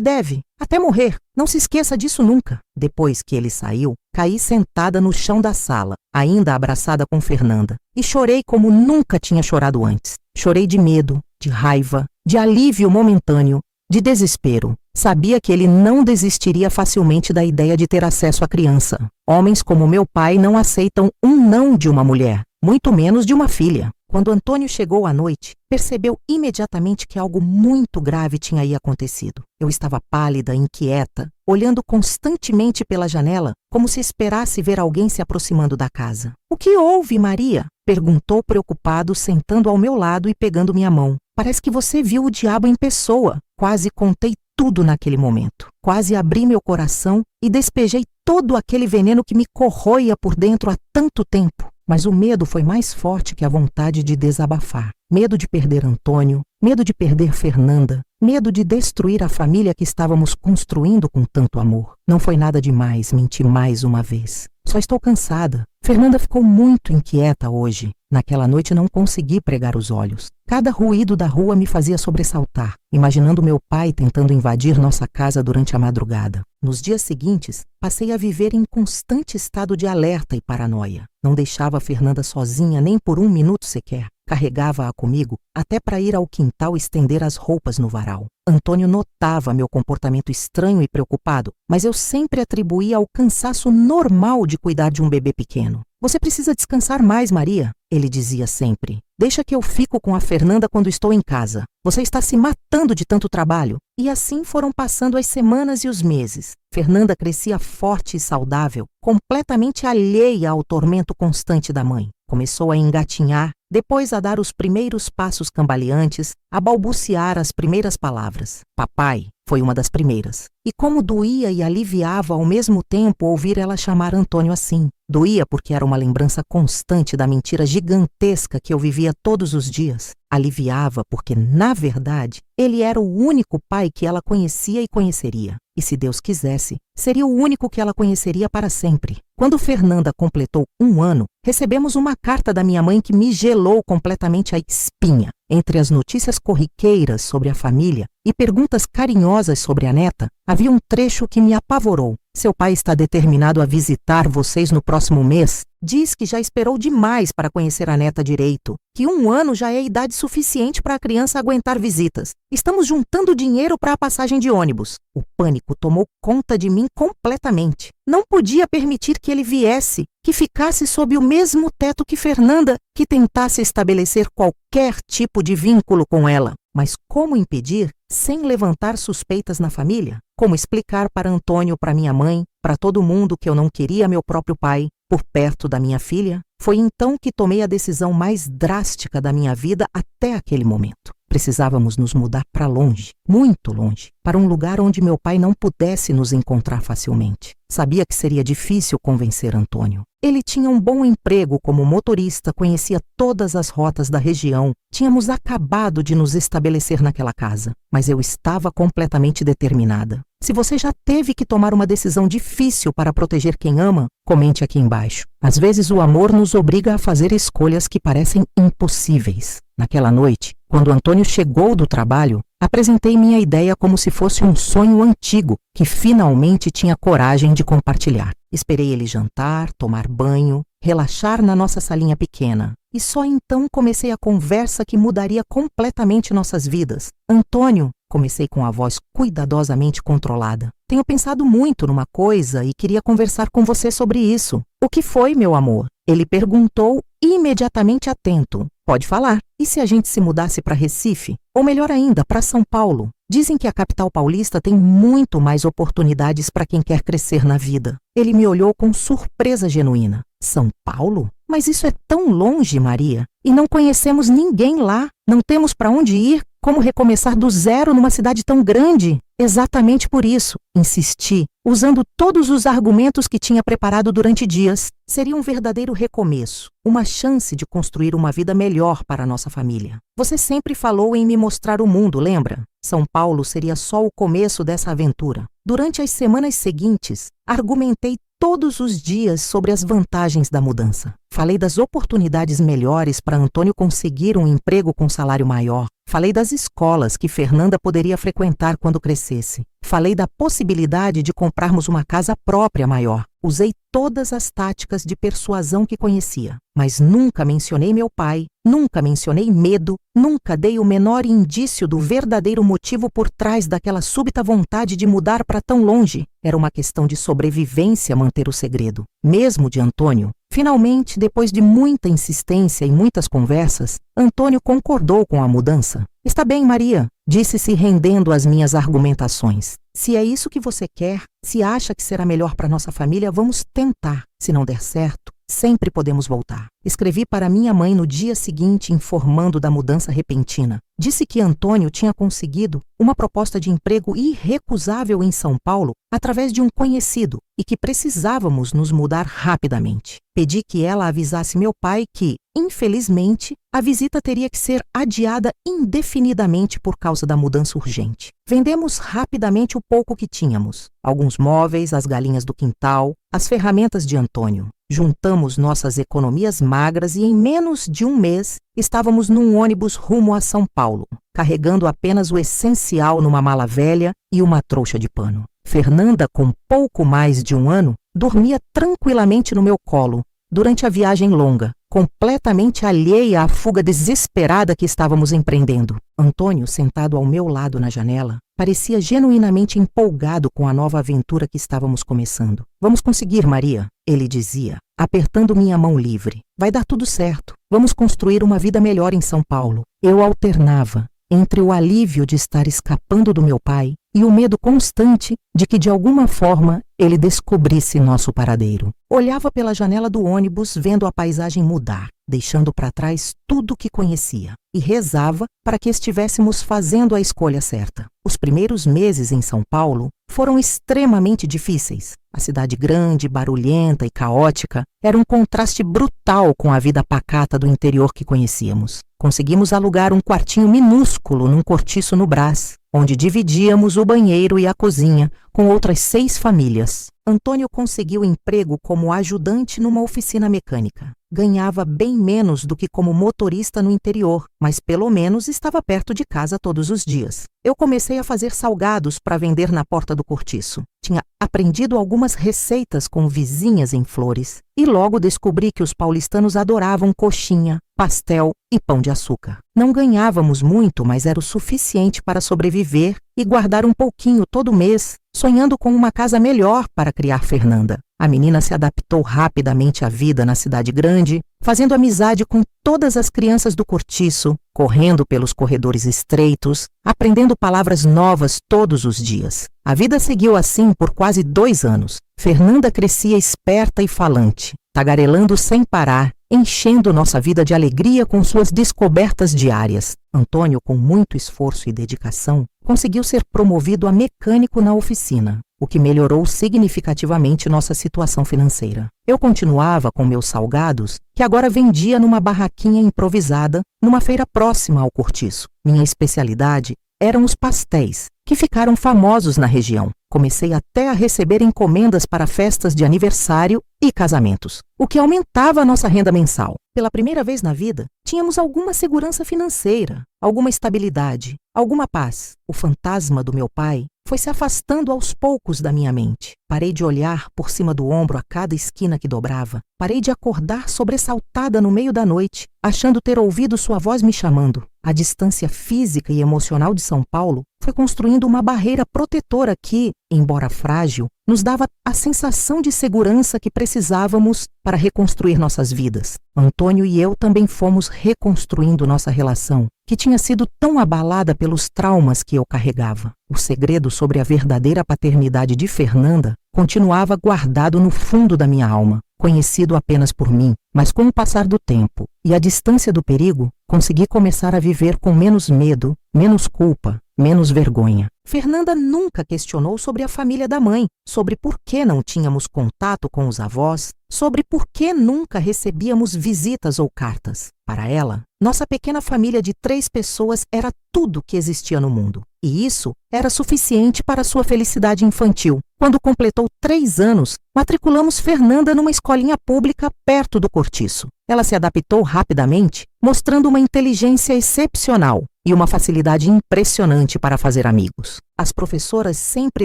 deve, até morrer. Não se esqueça disso nunca. Depois que ele saiu, caí sentada no chão da sala, ainda abraçada com Fernanda, e chorei como nunca tinha chorado antes. Chorei de medo, de raiva, de alívio momentâneo, de desespero. Sabia que ele não desistiria facilmente da ideia de ter acesso à criança. Homens como meu pai não aceitam um não de uma mulher, muito menos de uma filha. Quando Antônio chegou à noite, percebeu imediatamente que algo muito grave tinha aí acontecido. Eu estava pálida, inquieta, olhando constantemente pela janela, como se esperasse ver alguém se aproximando da casa. "O que houve, Maria?" perguntou preocupado, sentando ao meu lado e pegando minha mão. "Parece que você viu o diabo em pessoa." Quase contei tudo naquele momento. Quase abri meu coração e despejei todo aquele veneno que me corroía por dentro há tanto tempo. Mas o medo foi mais forte que a vontade de desabafar. Medo de perder Antônio, medo de perder Fernanda, medo de destruir a família que estávamos construindo com tanto amor. Não foi nada demais, menti mais uma vez. Só estou cansada. Fernanda ficou muito inquieta hoje. Naquela noite não consegui pregar os olhos. Cada ruído da rua me fazia sobressaltar, imaginando meu pai tentando invadir nossa casa durante a madrugada. Nos dias seguintes, passei a viver em constante estado de alerta e paranoia. Não deixava Fernanda sozinha nem por um minuto sequer. Carregava-a comigo até para ir ao quintal estender as roupas no varal. Antônio notava meu comportamento estranho e preocupado, mas eu sempre atribuía ao cansaço normal de cuidar de um bebê pequeno. Você precisa descansar mais, Maria, ele dizia sempre. Deixa que eu fico com a Fernanda quando estou em casa. Você está se matando de tanto trabalho. E assim foram passando as semanas e os meses. Fernanda crescia forte e saudável, completamente alheia ao tormento constante da mãe. Começou a engatinhar, depois a dar os primeiros passos cambaleantes, a balbuciar as primeiras palavras. Papai foi uma das primeiras. E como doía e aliviava ao mesmo tempo ouvir ela chamar Antônio assim. Doía porque era uma lembrança constante da mentira gigantesca que eu vivia todos os dias. Aliviava porque, na verdade, ele era o único pai que ela conhecia e conheceria. E se Deus quisesse, seria o único que ela conheceria para sempre. Quando Fernanda completou 1 ano, recebemos uma carta da minha mãe que me gelou completamente a espinha. Entre as notícias corriqueiras sobre a família e perguntas carinhosas sobre a neta, havia um trecho que me apavorou. Seu pai está determinado a visitar vocês no próximo mês. Diz que já esperou demais para conhecer a neta direito, que 1 ano já é idade suficiente para a criança aguentar visitas. Estamos juntando dinheiro para a passagem de ônibus. O pânico tomou conta de mim completamente. Não podia permitir que ele viesse, que ficasse sob o mesmo teto que Fernanda, que tentasse estabelecer qualquer tipo de vínculo com ela. Mas como impedir, sem levantar suspeitas na família? Como explicar para Antônio, para minha mãe, para todo mundo que eu não queria meu próprio pai por perto da minha filha? Foi então que tomei a decisão mais drástica da minha vida até aquele momento. Precisávamos nos mudar para longe, muito longe, para um lugar onde meu pai não pudesse nos encontrar facilmente. Sabia que seria difícil convencer Antônio. Ele tinha um bom emprego como motorista, conhecia todas as rotas da região. Tínhamos acabado de nos estabelecer naquela casa, mas eu estava completamente determinada. Se você já teve que tomar uma decisão difícil para proteger quem ama, comente aqui embaixo. Às vezes o amor nos obriga a fazer escolhas que parecem impossíveis. Naquela noite, quando Antônio chegou do trabalho, apresentei minha ideia como se fosse um sonho antigo que finalmente tinha coragem de compartilhar. Esperei ele jantar, tomar banho, relaxar na nossa salinha pequena. E só então comecei a conversa que mudaria completamente nossas vidas. Antônio, comecei com a voz cuidadosamente controlada. Tenho pensado muito numa coisa e queria conversar com você sobre isso. O que foi, meu amor? Ele perguntou imediatamente atento. Pode falar. E se a gente se mudasse para Recife? Ou melhor ainda, para São Paulo? Dizem que a capital paulista tem muito mais oportunidades para quem quer crescer na vida. Ele me olhou com surpresa genuína. São Paulo? Mas isso é tão longe, Maria. E não conhecemos ninguém lá. Não temos para onde ir. Como recomeçar do zero numa cidade tão grande? Exatamente por isso, insisti, usando todos os argumentos que tinha preparado durante dias. Seria um verdadeiro recomeço, uma chance de construir uma vida melhor para a nossa família. Você sempre falou em me mostrar o mundo, lembra? São Paulo seria só o começo dessa aventura. Durante as semanas seguintes, argumentei todos os dias sobre as vantagens da mudança. Falei das oportunidades melhores para Antônio conseguir um emprego com salário maior. Falei das escolas que Fernanda poderia frequentar quando crescesse. Falei da possibilidade de comprarmos uma casa própria maior. Usei todas as táticas de persuasão que conhecia, mas nunca mencionei meu pai, nunca mencionei medo, nunca dei o menor indício do verdadeiro motivo por trás daquela súbita vontade de mudar para tão longe. Era uma questão de sobrevivência manter o segredo, mesmo de Antônio. Finalmente, depois de muita insistência e muitas conversas, Antônio concordou com a mudança. Está bem, Maria, disse se rendendo às minhas argumentações. Se é isso que você quer, se acha que será melhor para nossa família, vamos tentar. Se não der certo, sempre podemos voltar. Escrevi para minha mãe no dia seguinte informando da mudança repentina. Disse que Antônio tinha conseguido uma proposta de emprego irrecusável em São Paulo através de um conhecido e que precisávamos nos mudar rapidamente. Pedi que ela avisasse meu pai que, infelizmente, a visita teria que ser adiada indefinidamente por causa da mudança urgente. Vendemos rapidamente o pouco que tínhamos. Alguns móveis, as galinhas do quintal, as ferramentas de Antônio. Juntamos nossas economias magras e em menos de um mês estávamos num ônibus rumo a São Paulo, carregando apenas o essencial numa mala velha e uma trouxa de pano. Fernanda, com pouco mais de 1 ano, dormia tranquilamente no meu colo durante a viagem longa. completamente alheia à fuga desesperada que estávamos empreendendo. Antônio, sentado ao meu lado na janela, parecia genuinamente empolgado com a nova aventura que estávamos começando. Vamos conseguir, Maria, ele dizia, apertando minha mão livre. Vai dar tudo certo. Vamos construir uma vida melhor em São Paulo. Eu alternava entre o alívio de estar escapando do meu pai e o medo constante de que, de alguma forma, ele descobrisse nosso paradeiro. Olhava pela janela do ônibus, vendo a paisagem mudar, deixando para trás tudo o que conhecia, e rezava para que estivéssemos fazendo a escolha certa. Os primeiros meses em São Paulo foram extremamente difíceis. A cidade grande, barulhenta e caótica era um contraste brutal com a vida pacata do interior que conhecíamos. Conseguimos alugar um quartinho minúsculo num cortiço no Brás, onde dividíamos o banheiro e a cozinha com outras 6 famílias. Antônio conseguiu emprego como ajudante numa oficina mecânica. Ganhava bem menos do que como motorista no interior, mas pelo menos estava perto de casa todos os dias. Eu comecei a fazer salgados para vender na porta do cortiço. Tinha aprendido algumas receitas com vizinhas em Flores e logo descobri que os paulistanos adoravam coxinha, pastel e pão de açúcar. Não ganhávamos muito, mas era o suficiente para sobreviver e guardar um pouquinho todo mês, sonhando com uma casa melhor para criar Fernanda. A menina se adaptou rapidamente à vida na cidade grande, fazendo amizade com todas as crianças do cortiço, correndo pelos corredores estreitos, aprendendo palavras novas todos os dias. A vida seguiu assim por quase 2 anos. Fernanda crescia esperta e falante, tagarelando sem parar, enchendo nossa vida de alegria com suas descobertas diárias. Antônio, com muito esforço e dedicação, conseguiu ser promovido a mecânico na oficina, o que melhorou significativamente nossa situação financeira. Eu continuava com meus salgados, que agora vendia numa barraquinha improvisada, numa feira próxima ao cortiço. Minha especialidade eram os pastéis, que ficaram famosos na região. Comecei até a receber encomendas para festas de aniversário e casamentos, o que aumentava a nossa renda mensal. Pela primeira vez na vida, tínhamos alguma segurança financeira, alguma estabilidade, alguma paz. O fantasma do meu pai foi se afastando aos poucos da minha mente. Parei de olhar por cima do ombro a cada esquina que dobrava. Parei de acordar sobressaltada no meio da noite, achando ter ouvido sua voz me chamando. A distância física e emocional de São Paulo foi construindo uma barreira protetora que, embora frágil, nos dava a sensação de segurança que precisávamos para reconstruir nossas vidas. Antônio e eu também fomos reconstruindo nossa relação, que tinha sido tão abalada pelos traumas que eu carregava. O segredo sobre a verdadeira paternidade de Fernanda continuava guardado no fundo da minha alma, conhecido apenas por mim, mas com o passar do tempo e a distância do perigo, consegui começar a viver com menos medo, menos culpa, menos vergonha. Fernanda nunca questionou sobre a família da mãe, sobre por que não tínhamos contato com os avós, sobre por que nunca recebíamos visitas ou cartas. Para ela, nossa pequena família de 3 pessoas era tudo que existia no mundo. E isso era suficiente para sua felicidade infantil. Quando completou 3 anos, matriculamos Fernanda numa escolinha pública perto do cortiço. Ela se adaptou rapidamente, mostrando uma inteligência excepcional e uma facilidade impressionante para fazer amigos. As professoras sempre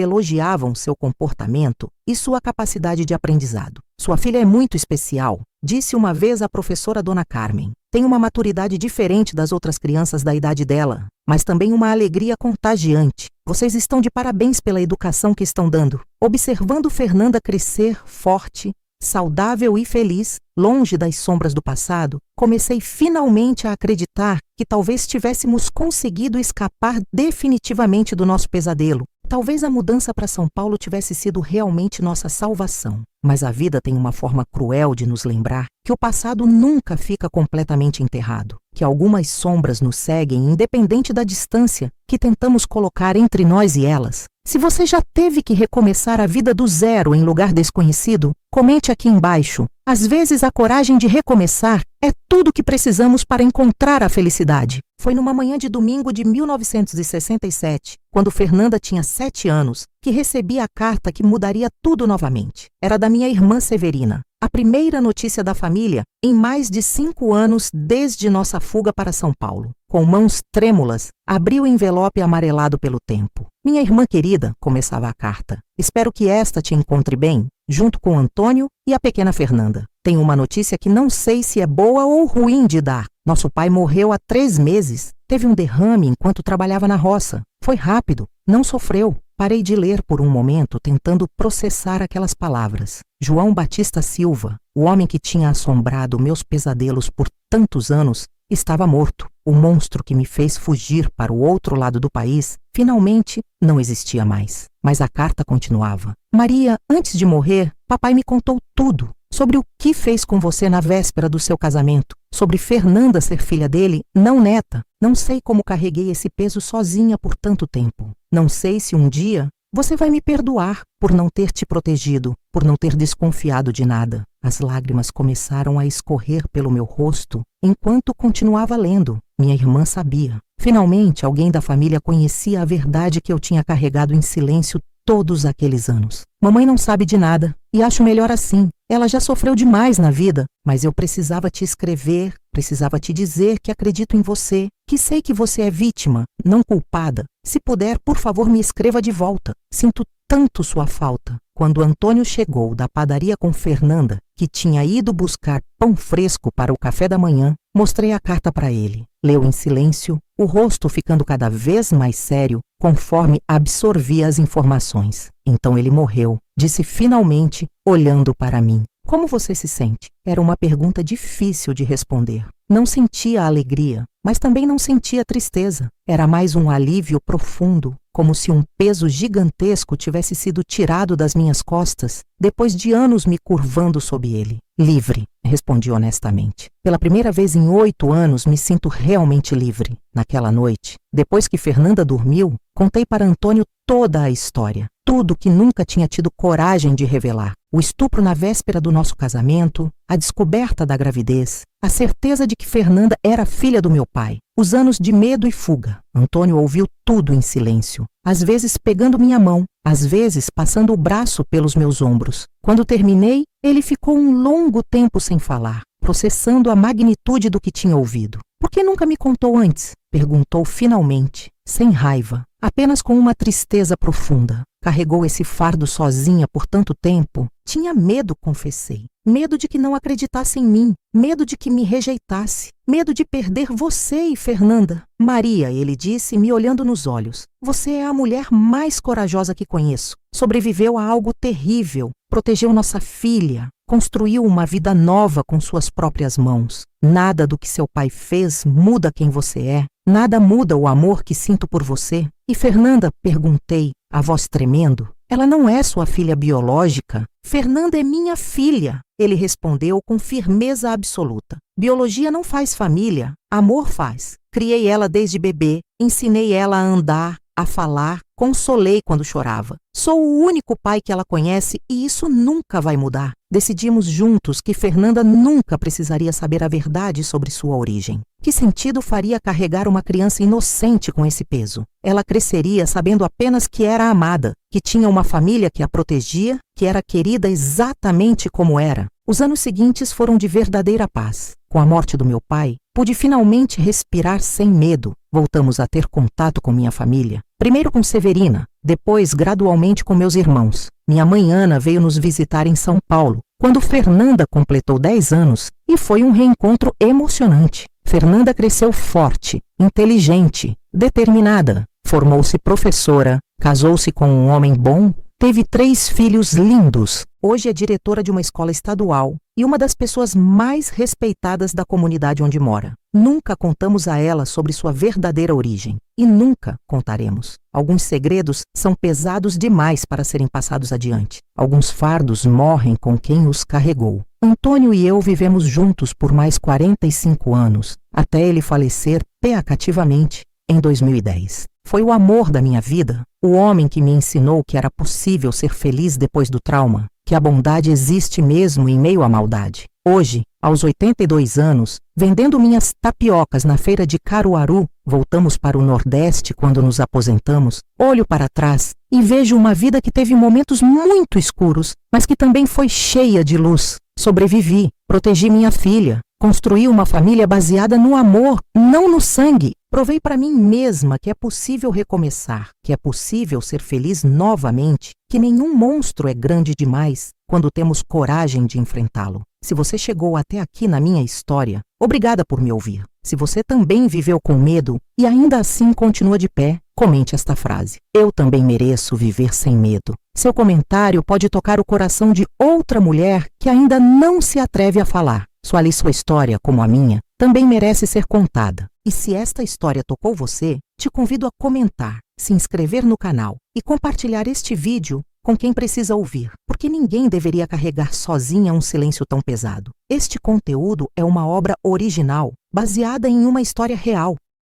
elogiavam seu comportamento e sua capacidade de aprendizado. Sua filha é muito especial, disse uma vez a professora Dona Carmen. Tem uma maturidade diferente das outras crianças da idade dela, mas também uma alegria contagiante. Vocês estão de parabéns pela educação que estão dando. Observando Fernanda crescer forte, saudável e feliz, longe das sombras do passado, comecei finalmente a acreditar que talvez tivéssemos conseguido escapar definitivamente do nosso pesadelo. Talvez a mudança para São Paulo tivesse sido realmente nossa salvação. Mas a vida tem uma forma cruel de nos lembrar que o passado nunca fica completamente enterrado, que algumas sombras nos seguem independente da distância que tentamos colocar entre nós e elas. Se você já teve que recomeçar a vida do zero em lugar desconhecido, comente aqui embaixo. Às vezes a coragem de recomeçar é tudo que precisamos para encontrar a felicidade. Foi numa manhã de domingo de 1967, quando Fernanda tinha 7 anos, que recebi a carta que mudaria tudo novamente. Era da minha irmã Severina, a primeira notícia da família em mais de 5 anos desde nossa fuga para São Paulo. Com mãos trêmulas, abri o envelope amarelado pelo tempo. Minha irmã querida, começava a carta, espero que esta te encontre bem. junto com Antônio e a pequena Fernanda. Tenho uma notícia que não sei se é boa ou ruim de dar. Nosso pai morreu há 3 meses. Teve um derrame enquanto trabalhava na roça. Foi rápido, não sofreu. Parei de ler por um momento, tentando processar aquelas palavras. João Batista Silva, o homem que tinha assombrado meus pesadelos por tantos anos, estava morto. O monstro que me fez fugir para o outro lado do país, finalmente não existia mais. Mas a carta continuava. Maria, antes de morrer, papai me contou tudo. Sobre o que fez com você na véspera do seu casamento. Sobre Fernanda ser filha dele, não neta. Não sei como carreguei esse peso sozinha por tanto tempo. Não sei se um dia você vai me perdoar por não ter te protegido, por não ter desconfiado de nada. As lágrimas começaram a escorrer pelo meu rosto enquanto continuava lendo. Minha irmã sabia. Finalmente, alguém da família conhecia a verdade que eu tinha carregado em silêncio todos aqueles anos. Mamãe não sabe de nada, e acho melhor assim. Ela já sofreu demais na vida, mas eu precisava te escrever, precisava te dizer que acredito em você, que sei que você é vítima, não culpada. Se puder, por favor, me escreva de volta. Sinto tanto sua falta. Quando Antônio chegou da padaria com Fernanda, que tinha ido buscar pão fresco para o café da manhã, mostrei a carta para ele. Leu em silêncio, o rosto ficando cada vez mais sério, conforme absorvia as informações. Então ele morreu, disse finalmente, olhando para mim. Como você se sente? Era uma pergunta difícil de responder. Não sentia alegria, mas também não sentia tristeza. Era mais um alívio profundo, como se um peso gigantesco tivesse sido tirado das minhas costas, depois de anos me curvando sob ele. Livre, respondi honestamente. Pela primeira vez em 8 anos me sinto realmente livre. Naquela noite, depois que Fernanda dormiu, contei para Antônio toda a história. Tudo que nunca tinha tido coragem de revelar. O estupro na véspera do nosso casamento, a descoberta da gravidez, a certeza de que Fernanda era filha do meu pai, os anos de medo e fuga. Antônio ouviu tudo em silêncio, às vezes pegando minha mão, às vezes passando o braço pelos meus ombros. Quando terminei, ele ficou um longo tempo sem falar, processando a magnitude do que tinha ouvido. Por que nunca me contou antes? Perguntou finalmente, sem raiva, apenas com uma tristeza profunda. Carregou esse fardo sozinha por tanto tempo. Tinha medo, confessei. Medo de que não acreditasse em mim. Medo de que me rejeitasse. Medo de perder você e Fernanda. Maria, ele disse, me olhando nos olhos. Você é a mulher mais corajosa que conheço. Sobreviveu a algo terrível. Protegeu nossa filha. Construiu uma vida nova com suas próprias mãos. Nada do que seu pai fez muda quem você é. Nada muda o amor que sinto por você. E Fernanda, perguntei, a voz tremendo, ela não é sua filha biológica? Fernanda é minha filha. Ele respondeu com firmeza absoluta. Biologia não faz família, amor faz. Criei ela desde bebê, ensinei ela a andar, a falar, consolei quando chorava. Sou o único pai que ela conhece e isso nunca vai mudar. Decidimos juntos que Fernanda nunca precisaria saber a verdade sobre sua origem. Que sentido faria carregar uma criança inocente com esse peso? Ela cresceria sabendo apenas que era amada, que tinha uma família que a protegia, que era querida exatamente como era. Os anos seguintes foram de verdadeira paz. Com a morte do meu pai, pude finalmente respirar sem medo. Voltamos a ter contato com minha família. Primeiro com Severina, depois gradualmente com meus irmãos. Minha mãe Ana veio nos visitar em São Paulo, quando Fernanda completou 10 anos, e foi um reencontro emocionante. Fernanda cresceu forte, inteligente, determinada. Formou-se professora, casou-se com um homem bom, teve 3 filhos lindos. Hoje é diretora de uma escola estadual e uma das pessoas mais respeitadas da comunidade onde mora. Nunca contamos a ela sobre sua verdadeira origem. E nunca contaremos. Alguns segredos são pesados demais para serem passados adiante. Alguns fardos morrem com quem os carregou. Antônio e eu vivemos juntos por mais 45 anos, até ele falecer peacativamente em 2010. Foi o amor da minha vida, o homem que me ensinou que era possível ser feliz depois do trauma, que a bondade existe mesmo em meio à maldade. Hoje, aos 82 anos, vendendo minhas tapiocas na feira de Caruaru, voltamos para o Nordeste quando nos aposentamos, olho para trás e vejo uma vida que teve momentos muito escuros, mas que também foi cheia de luz. Sobrevivi, protegi minha filha, Construí uma família baseada no amor, não no sangue. Provei para mim mesma que é possível recomeçar, que é possível ser feliz novamente, que nenhum monstro é grande demais quando temos coragem de enfrentá-lo. Se você chegou até aqui na minha história, obrigada por me ouvir. Se você também viveu com medo e ainda assim continua de pé, comente esta frase: eu também mereço viver sem medo. Seu comentário pode tocar o coração de outra mulher que ainda não se atreve a falar. Sua história, como a minha, também merece ser contada. E se esta história tocou você, te convido a comentar, se inscrever no canal e compartilhar este vídeo com quem precisa ouvir, porque ninguém deveria carregar sozinha um silêncio tão pesado. Este conteúdo é uma obra original, baseada em uma história real.